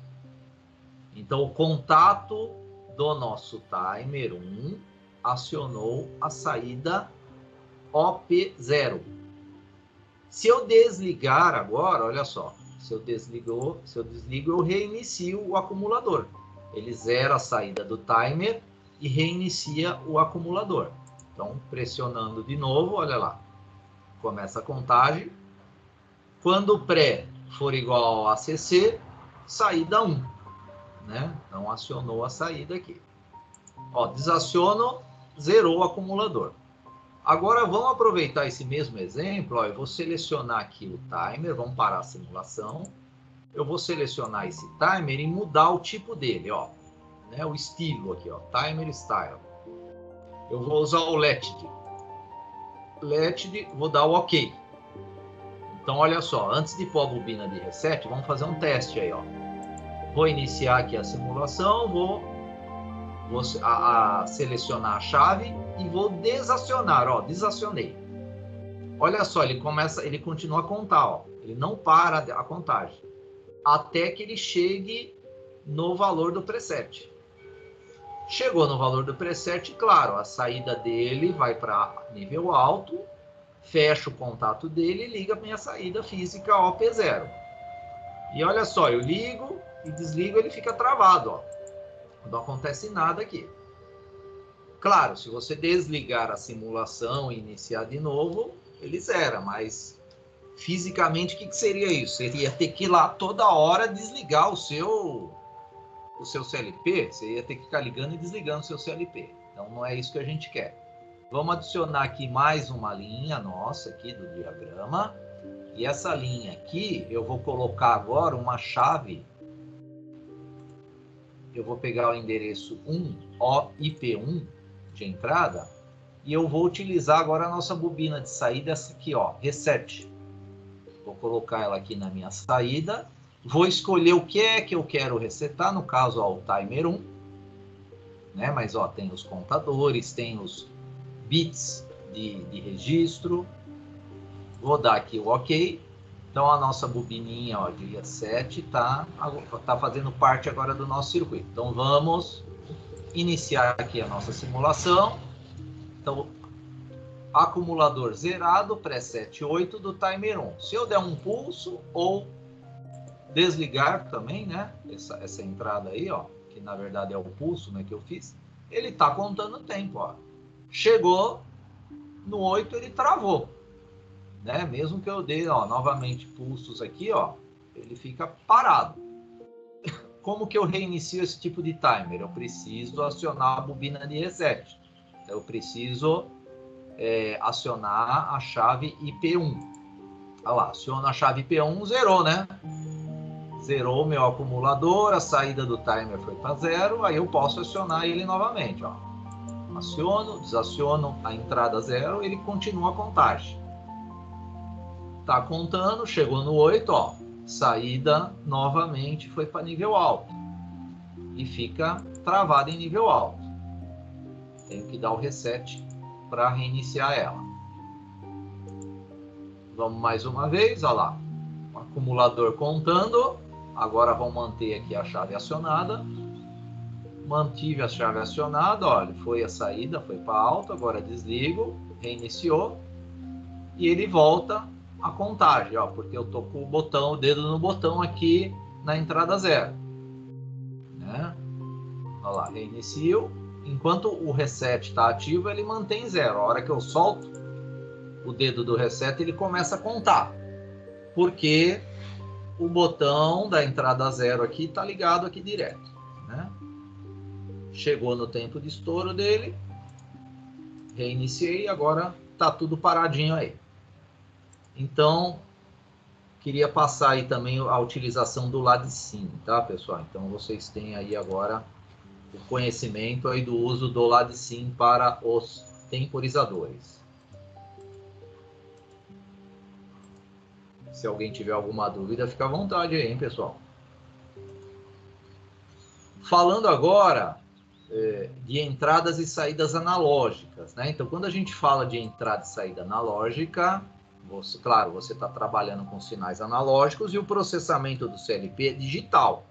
Então, o contato do nosso timer 1 acionou a saída OP0. Se eu desligar agora, olha só, se eu desligo, eu reinicio o acumulador. Ele zera a saída do timer e reinicia o acumulador. Então, pressionando de novo, olha lá, começa a contagem. Quando o pré for igual a ACC, saída 1. Né? Então, acionou a saída aqui. Ó, desaciono, zerou o acumulador. Agora, vamos aproveitar esse mesmo exemplo. Ó, eu vou selecionar aqui o timer, vamos parar a simulação. Eu vou selecionar esse timer e mudar o tipo dele, ó, né? O estilo aqui, ó, timer style. Eu vou usar o LETD. LETD, vou dar o OK. Então, olha só, antes de pôr a bobina de reset, vamos fazer um teste aí, ó. Vou iniciar aqui a simulação, vou selecionar a chave e vou desacionar, ó, desacionei. Olha só, ele continua a contar, ó. Ele não para a contagem até que ele chegue no valor do preset. Chegou no valor do preset, claro, a saída dele vai para nível alto, fecha o contato dele e liga a minha saída física OP0. E olha só, eu ligo e desligo, ele fica travado, ó. Não acontece nada aqui. Claro, se você desligar a simulação e iniciar de novo, ele zera, mas fisicamente o que seria isso? Seria ter que ir lá toda hora desligar o seu CLP, você ia ter que ficar ligando e desligando o seu CLP. Então não é isso que a gente quer. Vamos adicionar aqui mais uma linha nossa aqui do diagrama. E essa linha aqui, eu vou colocar agora uma chave. Eu vou pegar o endereço 1, IP1 de entrada, e eu vou utilizar agora a nossa bobina de saída, essa aqui, ó, Reset. Vou colocar ela aqui na minha saída. Vou escolher o que é que eu quero resetar, no caso, ó, o timer 1. Né? Mas, ó, tem os contadores, tem os bits de registro. Vou dar aqui o OK. Então, a nossa bobininha, ó, de reset tá fazendo parte agora do nosso circuito. Então, vamos iniciar aqui a nossa simulação. Então, acumulador zerado, preset 8 do timer 1. Se eu der um pulso ou desligar também, né? Essa entrada aí, ó, que na verdade é o pulso, né, que eu fiz, ele está contando o tempo, ó. Chegou no 8, ele travou, né? Mesmo que eu dê, ó, novamente pulsos aqui, ó, ele fica parado. Como que eu reinicio esse tipo de timer? Eu preciso acionar a bobina de reset. Eu preciso acionar a chave IP1. Olha lá, aciona a chave IP1, zerou, né? Zerou o meu acumulador, a saída do timer foi para 0, aí eu posso acionar ele novamente, ó. Aciono, desaciono a entrada 0, ele continua a contagem. Tá contando, chegou no 8, ó. Saída novamente foi para nível alto. E fica travada em nível alto. Tenho que dar o reset para reiniciar ela. Vamos mais uma vez, olha lá. O acumulador contando. Agora vamos manter aqui a chave acionada. Mantive a chave acionada, olha, foi a saída, foi para alto, agora desligo, reiniciou. E ele volta a contagem, ó, porque eu tô com o dedo no botão aqui na entrada 0. Né? Olha lá, reinicio. Enquanto o reset está ativo, ele mantém 0. A hora que eu solto o dedo do reset, ele começa a contar. Porque o botão da entrada 0 aqui está ligado aqui direto. Né? Chegou no tempo de estouro dele. Reiniciei, agora está tudo paradinho aí. Então, queria passar aí também a utilização do LADSIM, tá, pessoal? Então, vocês têm aí agora o conhecimento aí do uso do LADSIM para os temporizadores. Se alguém tiver alguma dúvida, fica à vontade aí, hein, pessoal? Falando agora de entradas e saídas analógicas, né? Então, quando a gente fala de entrada e saída analógica, claro, você está trabalhando com sinais analógicos e o processamento do CLP é digital.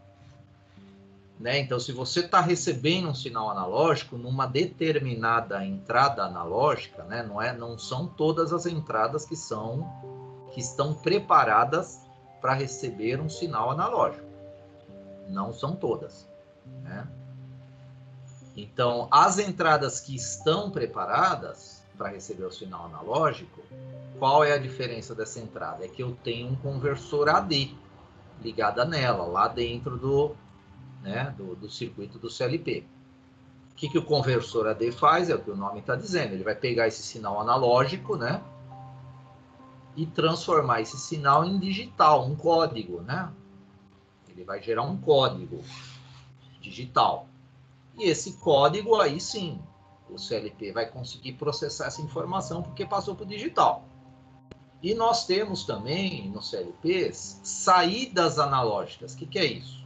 Né? Então, se você está recebendo um sinal analógico numa determinada entrada analógica, né? Não são todas as entradas que estão preparadas para receber um sinal analógico. Não são todas. Né? Então, as entradas que estão preparadas para receber o sinal analógico, qual é a diferença dessa entrada? É que eu tenho um conversor AD ligado nela, lá dentro do circuito do CLP. O que o conversor AD faz? É o que o nome está dizendo. Ele vai pegar esse sinal analógico, né? E transformar esse sinal em digital, um código, né? Ele vai gerar um código digital. E esse código aí sim, o CLP vai conseguir processar essa informação porque passou para o digital. E nós temos também, no CLPs, saídas analógicas. O que é isso?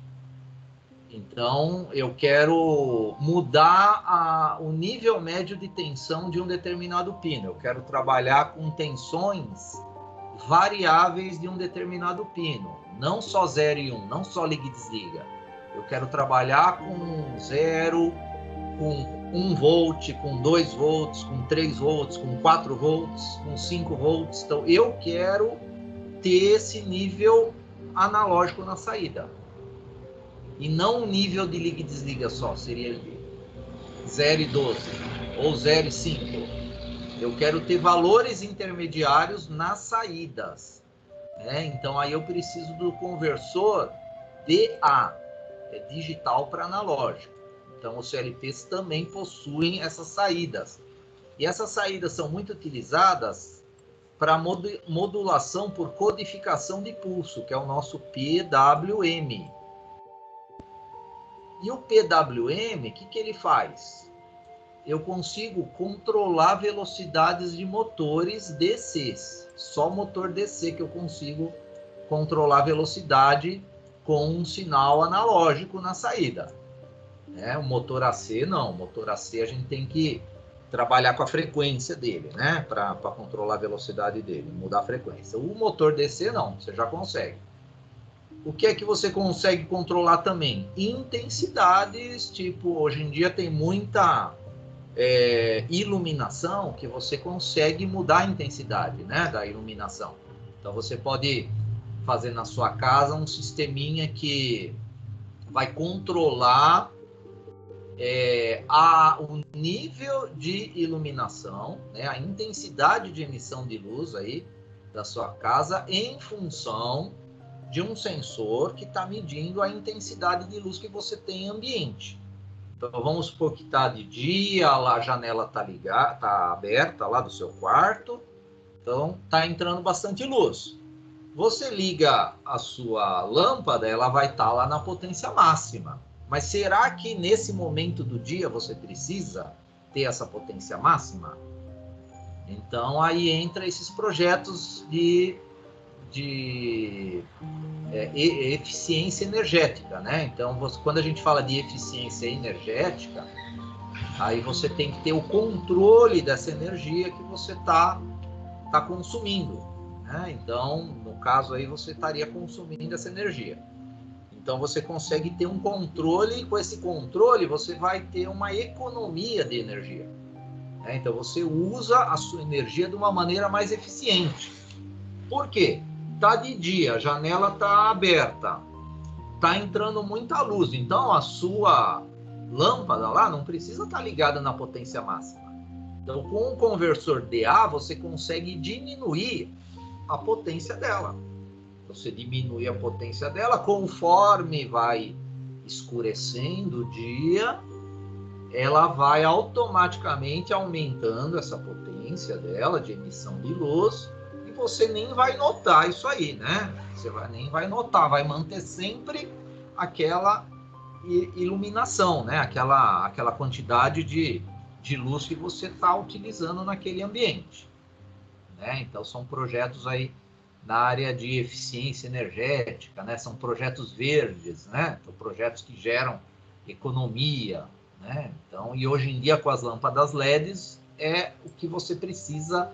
Então, eu quero mudar o nível médio de tensão de um determinado pino. Eu quero trabalhar com tensões variáveis de um determinado pino. Não só 0 e 1, não só liga e desliga. Eu quero trabalhar com 0, com 1 volt, com 2 volts, com 3 volts, com 4 volts, com 5 volts. Então, eu quero ter esse nível analógico na saída. E não um nível de liga e desliga só, seria 0 e 12 ou 0 e 5. Eu quero ter valores intermediários nas saídas. Né? Então, aí eu preciso do conversor DA, é digital para analógico. Então, os CLPs também possuem essas saídas. E essas saídas são muito utilizadas para modulação por codificação de pulso, que é o nosso PWM. E o PWM, o que ele faz? Eu consigo controlar velocidades de motores DCs. Só motor DC que eu consigo controlar velocidade com um sinal analógico na saída. O motor AC não. O motor AC a gente tem que trabalhar com a frequência dele, né? Para controlar a velocidade dele, mudar a frequência. O motor DC não, você já consegue. O que é que você consegue controlar também? Intensidades, tipo, hoje em dia tem muita iluminação que você consegue mudar a intensidade, né, da iluminação. Então você pode fazer na sua casa um sisteminha que vai controlar o nível de iluminação, né, a intensidade de emissão de luz aí da sua casa em função de um sensor que está medindo a intensidade de luz que você tem em ambiente. Então vamos supor que está de dia, a janela está ligada, está aberta lá do seu quarto, então está entrando bastante luz. Você liga a sua lâmpada, ela vai estar lá na potência máxima. Mas será que nesse momento do dia você precisa ter essa potência máxima? Então aí entra esses projetos de eficiência energética, né? Então quando a gente fala de eficiência energética, aí você tem que ter o controle dessa energia que você está consumindo, né? Então no caso aí você estaria consumindo essa energia. Então você consegue ter um controle, e com esse controle você vai ter uma economia de energia, né? Então você usa a sua energia de uma maneira mais eficiente. Por quê? Tá de dia, a janela tá aberta, tá entrando muita luz, então a sua lâmpada lá não precisa estar ligada na potência máxima. Então com o conversor DA você consegue diminuir a potência dela. Você diminui a potência dela, conforme vai escurecendo o dia, ela vai automaticamente aumentando essa potência dela de emissão de luz, e você nem vai notar isso aí, né? Você nem vai notar, vai manter sempre aquela iluminação, né? Aquela quantidade de luz que você está utilizando naquele ambiente, né? Então são projetos aí na área de eficiência energética, né? São projetos verdes, né? São projetos que geram economia, né? Então, e hoje em dia com as lâmpadas LEDs é o que você precisa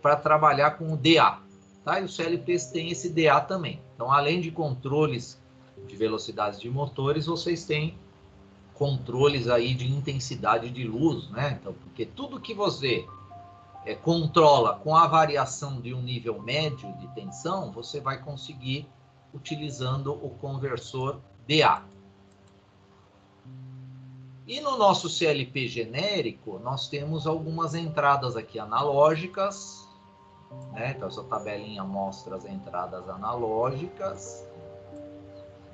para trabalhar com o DA, tá? E os CLPs têm esse DA também. Então, além de controles de velocidades de motores, vocês têm controles aí de intensidade de luz, né? Então, porque tudo que você controla com a variação de um nível médio de tensão, você vai conseguir utilizando o conversor DA. E no nosso CLP genérico, nós temos algumas entradas aqui analógicas, né? Então essa tabelinha mostra as entradas analógicas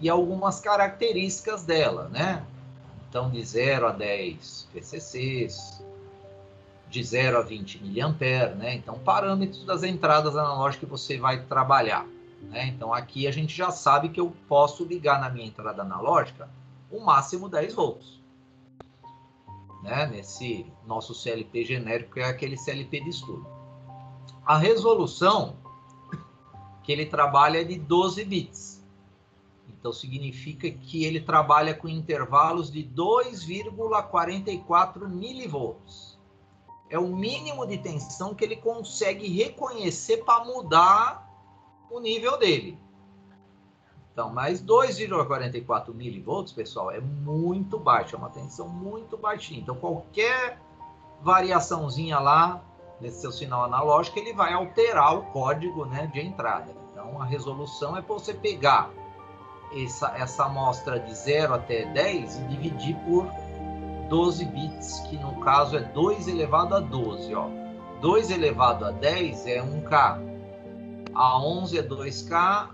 e algumas características dela, né? Então de 0 a 10 PCCs, de 0 a 20 mA, né? Então parâmetros das entradas analógicas que você vai trabalhar, né? Então aqui a gente já sabe que eu posso ligar na minha entrada analógica o máximo 10 volts. Né, nesse nosso CLP genérico, que é aquele CLP de estudo. A resolução que ele trabalha é de 12 bits. Então, significa que ele trabalha com intervalos de 2,44 milivolts. É o mínimo de tensão que ele consegue reconhecer para mudar o nível dele. Então, mas 2,44 milivolts, pessoal, é muito baixo, é uma tensão muito baixinha. Então, qualquer variaçãozinha lá nesse seu sinal analógico, ele vai alterar o código, né, de entrada. Então, a resolução é para você pegar essa amostra de 0 até 10 e dividir por 12 bits, que no caso é 2 elevado a 12. Ó. 2 elevado a 10 é 1K, a 11 é 2K,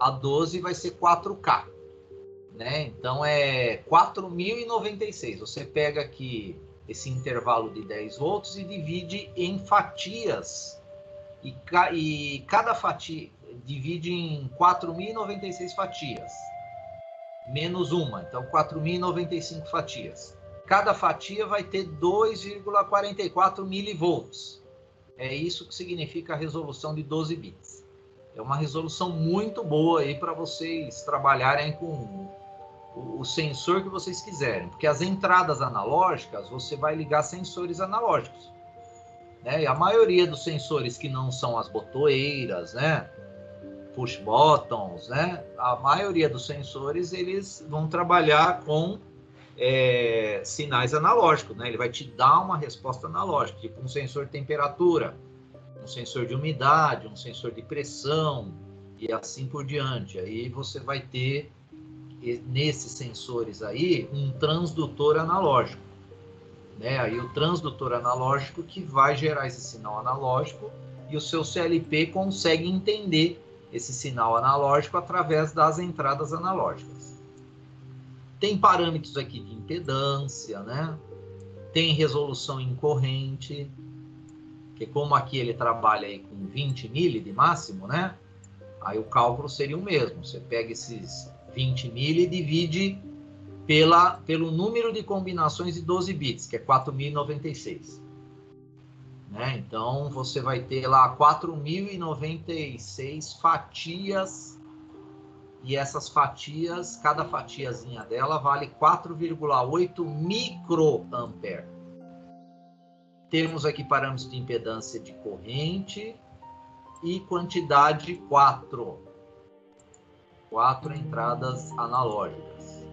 a 12 vai ser 4K, né? Então é 4.096. Você pega aqui esse intervalo de 10 volts e divide em fatias. E cada fatia divide em 4.096 fatias. Menos uma, então 4.095 fatias. Cada fatia vai ter 2,44 milivolts. É isso que significa a resolução de 12 bits. É uma resolução muito boa aí para vocês trabalharem com o sensor que vocês quiserem, porque as entradas analógicas você vai ligar sensores analógicos, né? E a maioria dos sensores que não são as botoeiras, né? Push buttons, né? A maioria dos sensores eles vão trabalhar com sinais analógicos, né? Ele vai te dar uma resposta analógica, tipo um sensor de temperatura, um sensor de umidade, um sensor de pressão e assim por diante. Aí você vai ter, nesses sensores aí, um transdutor analógico, né? Aí o transdutor analógico que vai gerar esse sinal analógico e o seu CLP consegue entender esse sinal analógico através das entradas analógicas. Tem parâmetros aqui de impedância, né? Tem resolução em corrente, que como aqui ele trabalha aí com 20 mili de máximo, né? Aí o cálculo seria o mesmo. Você pega esses 20 mili e divide pelo número de combinações de 12 bits, que é 4.096. Né? Então, você vai ter lá 4.096 fatias, e essas fatias, cada fatiazinha dela vale 4,8 microampere. Temos aqui parâmetros de impedância de corrente e quantidade 4 entradas analógicas.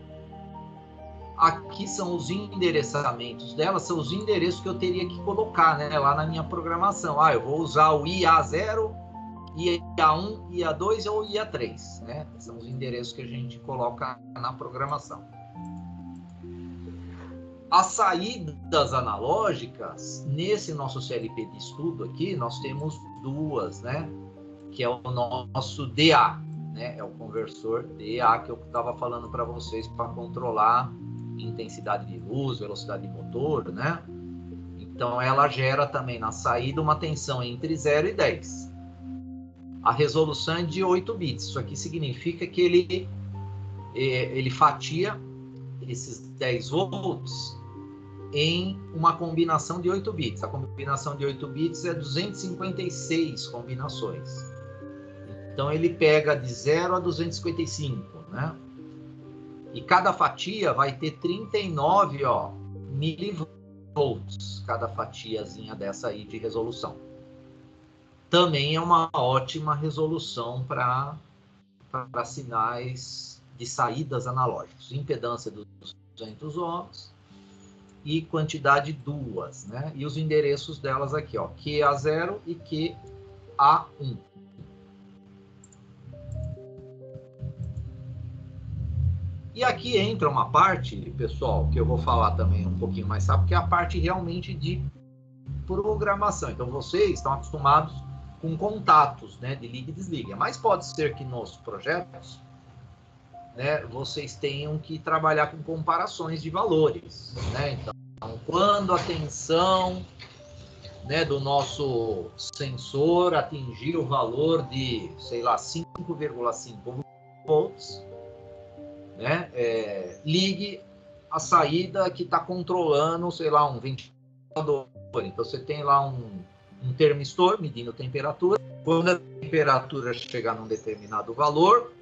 Aqui são os endereçamentos dela, são os endereços que eu teria que colocar, né, lá na minha programação. Eu vou usar o IA0, IA1, IA2 ou IA3, né? São os endereços que a gente coloca na programação. As saídas analógicas, nesse nosso CLP de estudo aqui, nós temos duas, né? Que é o nosso DA, né? É o conversor DA que eu estava falando para vocês para controlar intensidade de luz, velocidade de motor, né? Então, ela gera também na saída uma tensão entre 0 e 10. A resolução é de 8 bits. Isso aqui significa que ele fatia esses 10 volts em uma combinação de 8 bits. A combinação de 8 bits é 256 combinações. Então, ele pega de 0 a 255, né? E cada fatia vai ter 39 milivolts, cada fatiazinha dessa aí de resolução. Também é uma ótima resolução para sinais de saídas analógicos. Impedância dos 200 ohms e quantidade 2, né? E os endereços delas aqui, ó, QA0 e QA1. E aqui entra uma parte, pessoal, que eu vou falar também um pouquinho mais rápido, que é a parte realmente de programação. Então, vocês estão acostumados com contatos, né, de liga e desliga. Mas pode ser que nos projetos, né, vocês tenham que trabalhar com comparações de valores, né? Então, quando a tensão, né, do nosso sensor atingir o valor de, sei lá, 5,5 volts, né, ligue a saída que está controlando, sei lá, um ventilador. Então, você tem lá um termistor medindo a temperatura. Quando a temperatura chegar num determinado valor,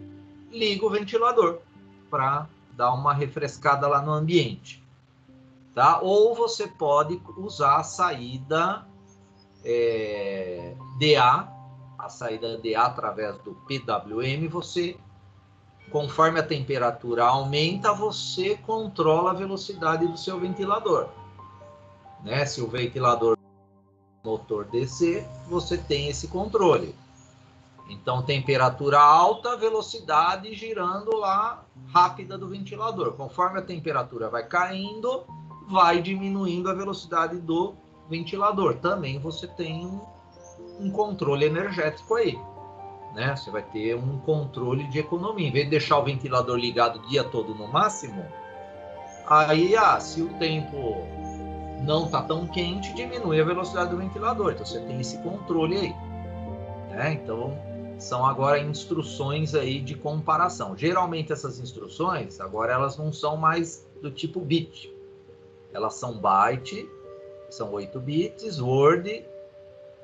liga o ventilador para dar uma refrescada lá no ambiente. Tá? Ou você pode usar a saída DA, a saída DA através do PWM, conforme a temperatura aumenta, você controla a velocidade do seu ventilador. Né? Se o ventilador motor descer, você tem esse controle. Então, temperatura alta, velocidade girando lá rápida do ventilador. Conforme a temperatura vai caindo, vai diminuindo a velocidade do ventilador. Também você tem um controle energético aí, né? Você vai ter um controle de economia. Em vez de deixar o ventilador ligado o dia todo no máximo, aí, se o tempo não está tão quente, diminui a velocidade do ventilador. Então, você tem esse controle aí, né? Então, são agora instruções aí de comparação. Geralmente, essas instruções, agora elas não são mais do tipo bit. Elas são byte, são 8 bits, Word,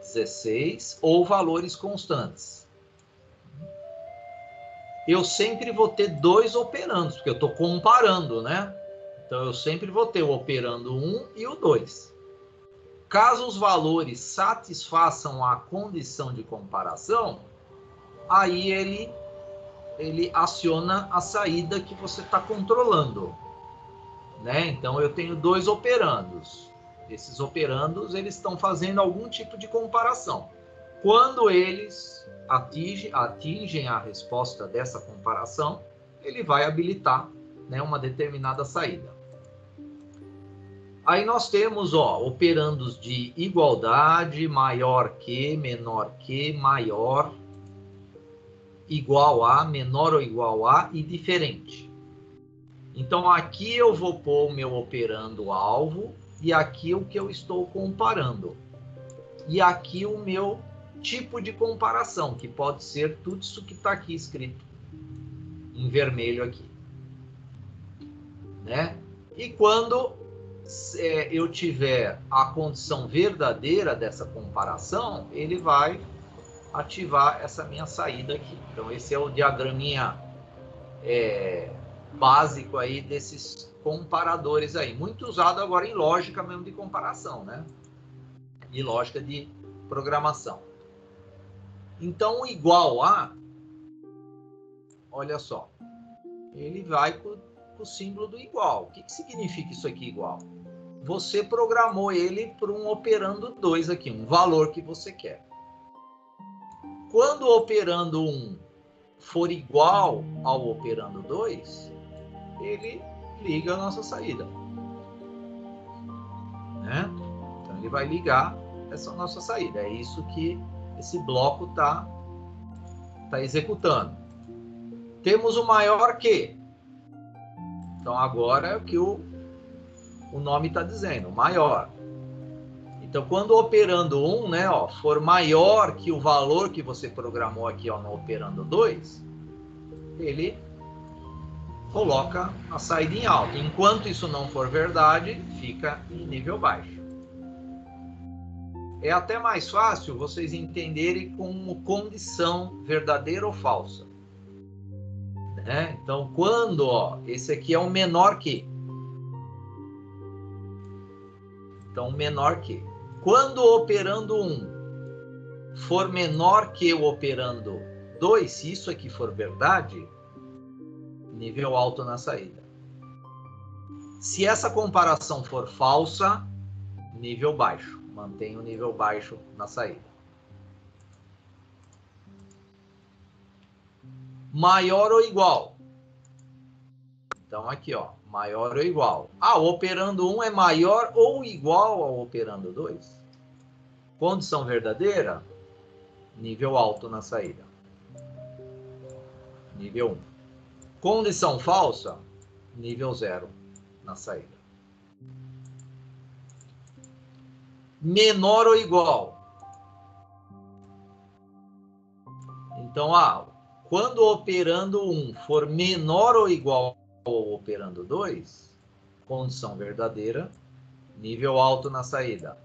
16, ou valores constantes. Eu sempre vou ter dois operandos, porque eu estou comparando, né? Então, eu sempre vou ter o operando 1 e o 2. Caso os valores satisfaçam a condição de comparação, aí ele aciona a saída que você está controlando. né? Então eu tenho dois operandos. Esses operandos, eles estão fazendo algum tipo de comparação. Quando eles atingem a resposta dessa comparação, ele vai habilitar, né, uma determinada saída. Aí nós temos, ó, operandos de igualdade, maior que, menor que, maior, igual a, menor ou igual a e diferente. Então aqui eu vou pôr o meu operando alvo e aqui o que eu estou comparando. E aqui o meu tipo de comparação, que pode ser tudo isso que está aqui escrito em vermelho aqui, né? E quando eu tiver a condição verdadeira dessa comparação, ele vai ativar essa minha saída aqui. Então esse é o diagraminha básico aí desses comparadores aí, muito usado agora em lógica mesmo de comparação, né? E lógica de programação. Então, o igual a, olha só, ele vai com o símbolo do igual. O que significa isso aqui igual? Você programou ele para um operando 2 aqui, um valor que você quer. Quando o operando 1 for igual ao operando 2, ele liga a nossa saída, né? Então, ele vai ligar essa nossa saída. É isso que esse bloco está executando. Temos o maior que. Então, agora é o que o nome está dizendo, maior. Então, quando o operando 1, né, ó, for maior que o valor que você programou aqui, ó, no operando 2, ele coloca a saída em alta. Enquanto isso não for verdade, fica em nível baixo. É até mais fácil vocês entenderem como condição verdadeira ou falsa, né? Então, quando, ó, esse aqui é o menor que. Então, menor que. Quando o operando 1 for menor que o operando 2, se isso aqui for verdade, nível alto na saída. Se essa comparação for falsa, nível baixo. Mantém o nível baixo na saída. Maior ou igual. Então, aqui, ó, maior ou igual. Ah, o operando 1 é maior ou igual ao operando 2? Condição verdadeira, nível alto na saída. Nível 1. Condição falsa, nível 0 na saída. Menor ou igual. Então, quando o operando 1 for menor ou igual ao operando 2, condição verdadeira, nível alto na saída.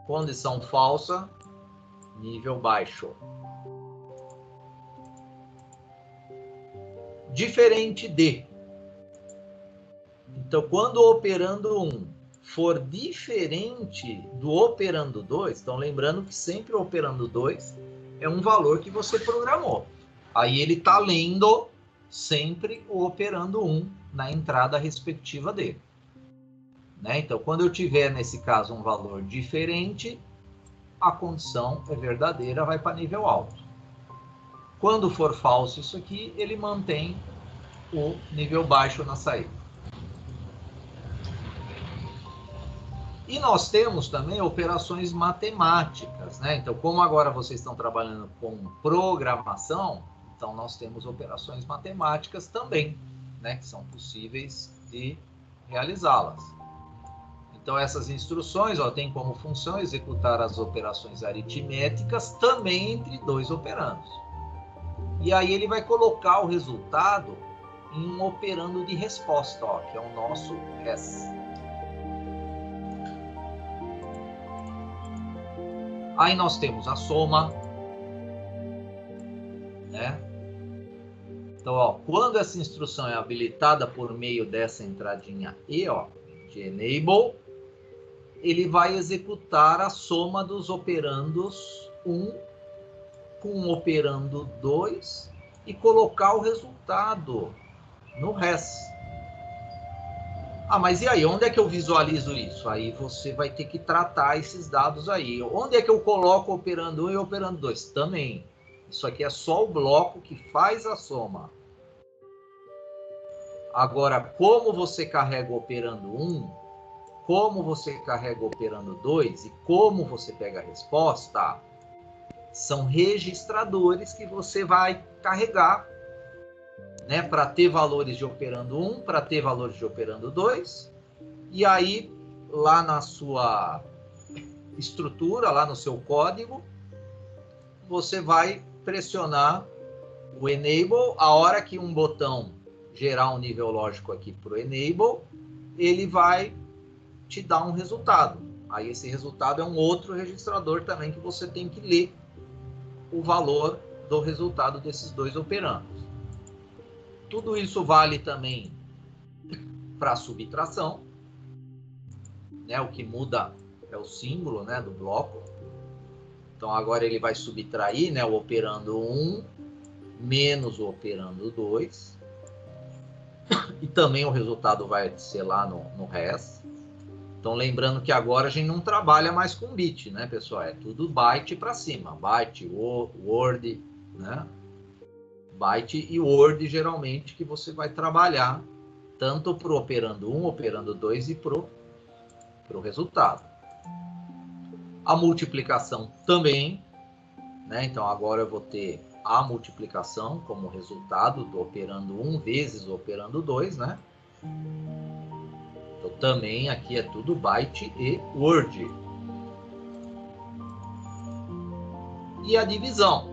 Condição falsa, nível baixo. Diferente de. Então, quando o operando 1 for diferente do operando 2, então lembrando que sempre o operando 2 é um valor que você programou. Aí ele está lendo sempre o operando 1 na entrada respectiva dele, né? Então, quando eu tiver, nesse caso, um valor diferente, a condição é verdadeira, vai para nível alto. Quando for falso isso aqui, ele mantém o nível baixo na saída. E nós temos também operações matemáticas, né? Então, como agora vocês estão trabalhando com programação, então nós temos operações matemáticas também, né? Que são possíveis de realizá-las. Então, essas instruções, ó, tem como função executar as operações aritméticas também entre dois operandos. E aí ele vai colocar o resultado em um operando de resposta, ó, que é o nosso res. Aí nós temos a soma, né? Então, ó, quando essa instrução é habilitada por meio dessa entradinha E, ó, de enable, ele vai executar a soma dos operandos 1 com o operando 2 e colocar o resultado no res. Ah, mas e aí, onde é que eu visualizo isso? Aí você vai ter que tratar esses dados aí. Onde é que eu coloco operando 1 e operando 2? Também. Isso aqui é só o bloco que faz a soma. Agora, como você carrega operando 1, como você carrega operando 2 e como você pega a resposta, são registradores que você vai carregar, né, para ter valores de operando 1, para ter valores de operando 2, e aí lá na sua estrutura, lá no seu código, você vai pressionar o enable. A hora que um botão gerar um nível lógico aqui para o enable, ele vai te dar um resultado. Aí esse resultado é um outro registrador também que você tem que ler o valor do resultado desses dois operandos. Tudo isso vale também para subtração, né? O que muda é o símbolo, né, do bloco. Então agora ele vai subtrair, né, o operando 1 menos o operando 2. E também o resultado vai ser lá no res. Então lembrando que agora a gente não trabalha mais com bit, né, pessoal? É tudo byte para cima. Byte, word, né? Byte e word geralmente que você vai trabalhar tanto para o operando 1, operando 2 e para o resultado. A multiplicação também, né? Então agora eu vou ter a multiplicação como resultado do operando 1 vezes o operando 2, né? Então também aqui é tudo byte e word. E a divisão,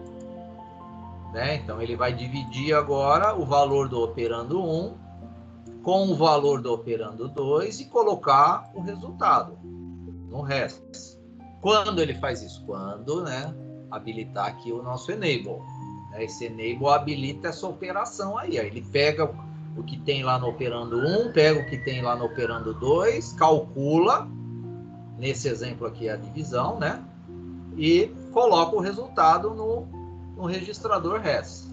né? Então ele vai dividir agora o valor do operando 1 com o valor do operando 2 e colocar o resultado no resto. Quando ele faz isso? Quando, né, habilitar aqui o nosso enable. Esse enable habilita essa operação aí. Aí ele pega o que tem lá no operando 1, pega o que tem lá no operando 2, calcula, nesse exemplo aqui a divisão, né? E coloca o resultado no registrador res.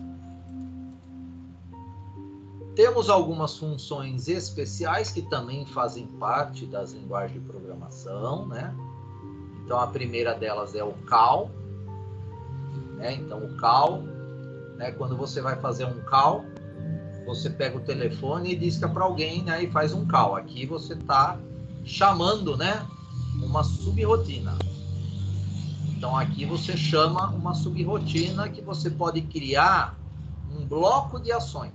Temos algumas funções especiais que também fazem parte das linguagens de programação, né? Então a primeira delas é o call, né? Então o call, né? Quando você vai fazer um call, você pega o telefone e disca para alguém, né? E faz um call. Aqui você está chamando, né, uma subrotina. Então aqui você chama uma subrotina que você pode criar um bloco de ações.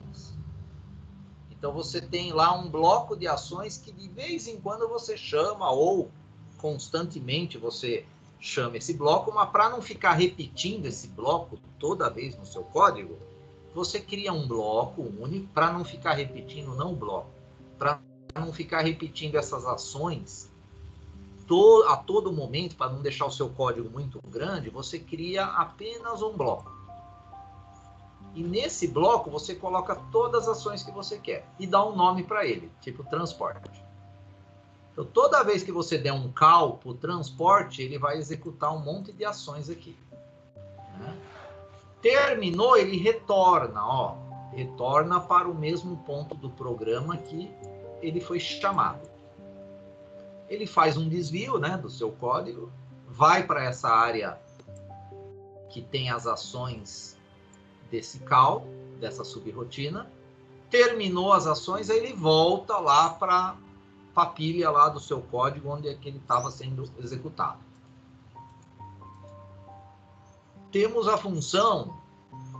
Então você tem lá um bloco de ações que de vez em quando você chama ou constantemente você chama esse bloco, mas para não ficar repetindo esse bloco toda vez no seu código, você cria um bloco único para não ficar repetindo, não o bloco, para não ficar repetindo essas ações a todo momento, para não deixar o seu código muito grande, você cria apenas um bloco. E nesse bloco você coloca todas as ações que você quer e dá um nome para ele, tipo transporte. Então, toda vez que você der um call para o transporte, ele vai executar um monte de ações aqui, né? Terminou, ele retorna, ó, retorna para o mesmo ponto do programa que ele foi chamado. Ele faz um desvio, né, do seu código, vai para essa área que tem as ações desse call, dessa subrotina, terminou as ações, aí ele volta lá para a pilha lá do seu código onde é que ele estava sendo executado. Temos a função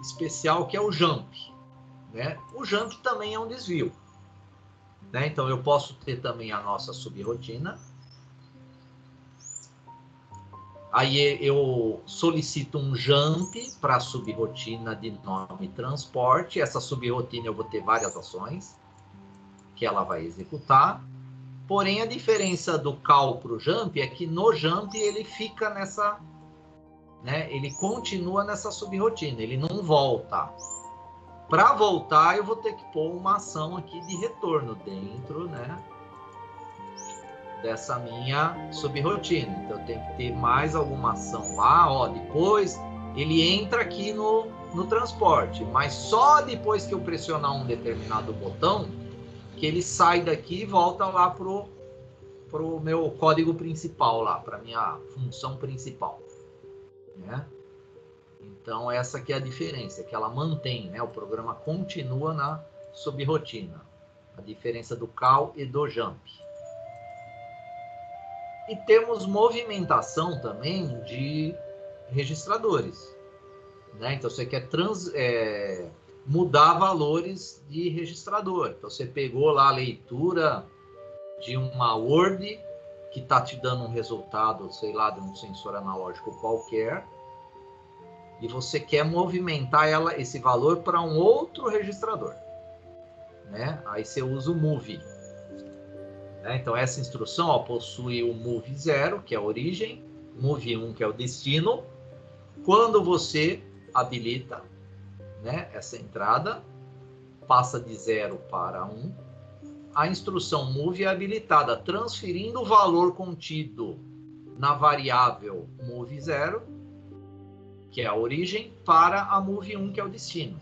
especial que é o jump, né? O jump também é um desvio, né? Então eu posso ter também a nossa subrotina. Aí eu solicito um jump para a subrotina de nome transporte. Essa subrotina eu vou ter várias ações que ela vai executar. Porém, a diferença do call para o jump é que no jump ele fica nessa, né? Ele continua nessa subrotina, ele não volta. Para voltar, eu vou ter que pôr uma ação aqui de retorno dentro, né, dessa minha subrotina. Então, eu tenho que ter mais alguma ação lá, ó. Depois ele entra aqui no transporte, mas só depois que eu pressionar um determinado botão que ele sai daqui e volta lá pro meu código principal lá, para minha função principal, né? Então essa aqui é a diferença, que ela mantém, né? O programa continua na subrotina, a diferença do call e do jump. E temos movimentação também de registradores, né? Então você quer mudar valores de registrador. Então você pegou lá a leitura de uma Word que está te dando um resultado, sei lá, de um sensor analógico qualquer, e você quer movimentar esse valor para um outro registrador, né? Aí você usa o move. Né? Então essa instrução, ó, possui o move 0, que é a origem, move 1, que é o destino. Quando você habilita, né, essa entrada, passa de 0 para 1, a instrução move é habilitada, transferindo o valor contido na variável move 0, que é a origem, para a move 1, que é o destino.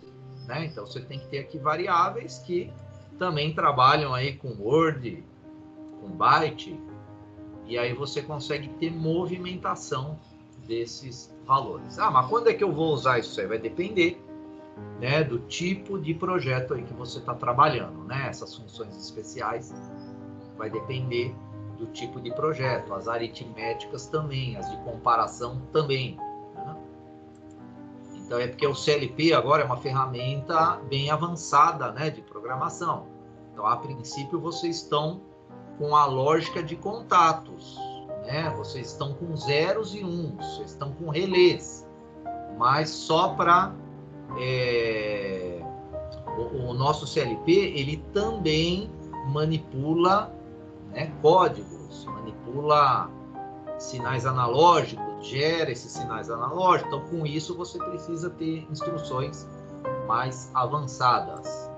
Né? Então você tem que ter aqui variáveis que também trabalham aí com Word, com byte, e aí você consegue ter movimentação desses valores. Ah, mas quando é que eu vou usar isso aí? Vai depender, né, do tipo de projeto aí que você está trabalhando, né? Essas funções especiais vai depender do tipo de projeto, as aritméticas também, as de comparação também. Né? Então é porque o CLP agora é uma ferramenta bem avançada, né, de programação. Então a princípio vocês estão com a lógica de contatos, né? Vocês estão com zeros e uns, vocês estão com relés, mas só para o nosso CLP, ele também manipula, né, códigos, manipula sinais analógicos, gera esses sinais analógicos. Então, com isso, você precisa ter instruções mais avançadas.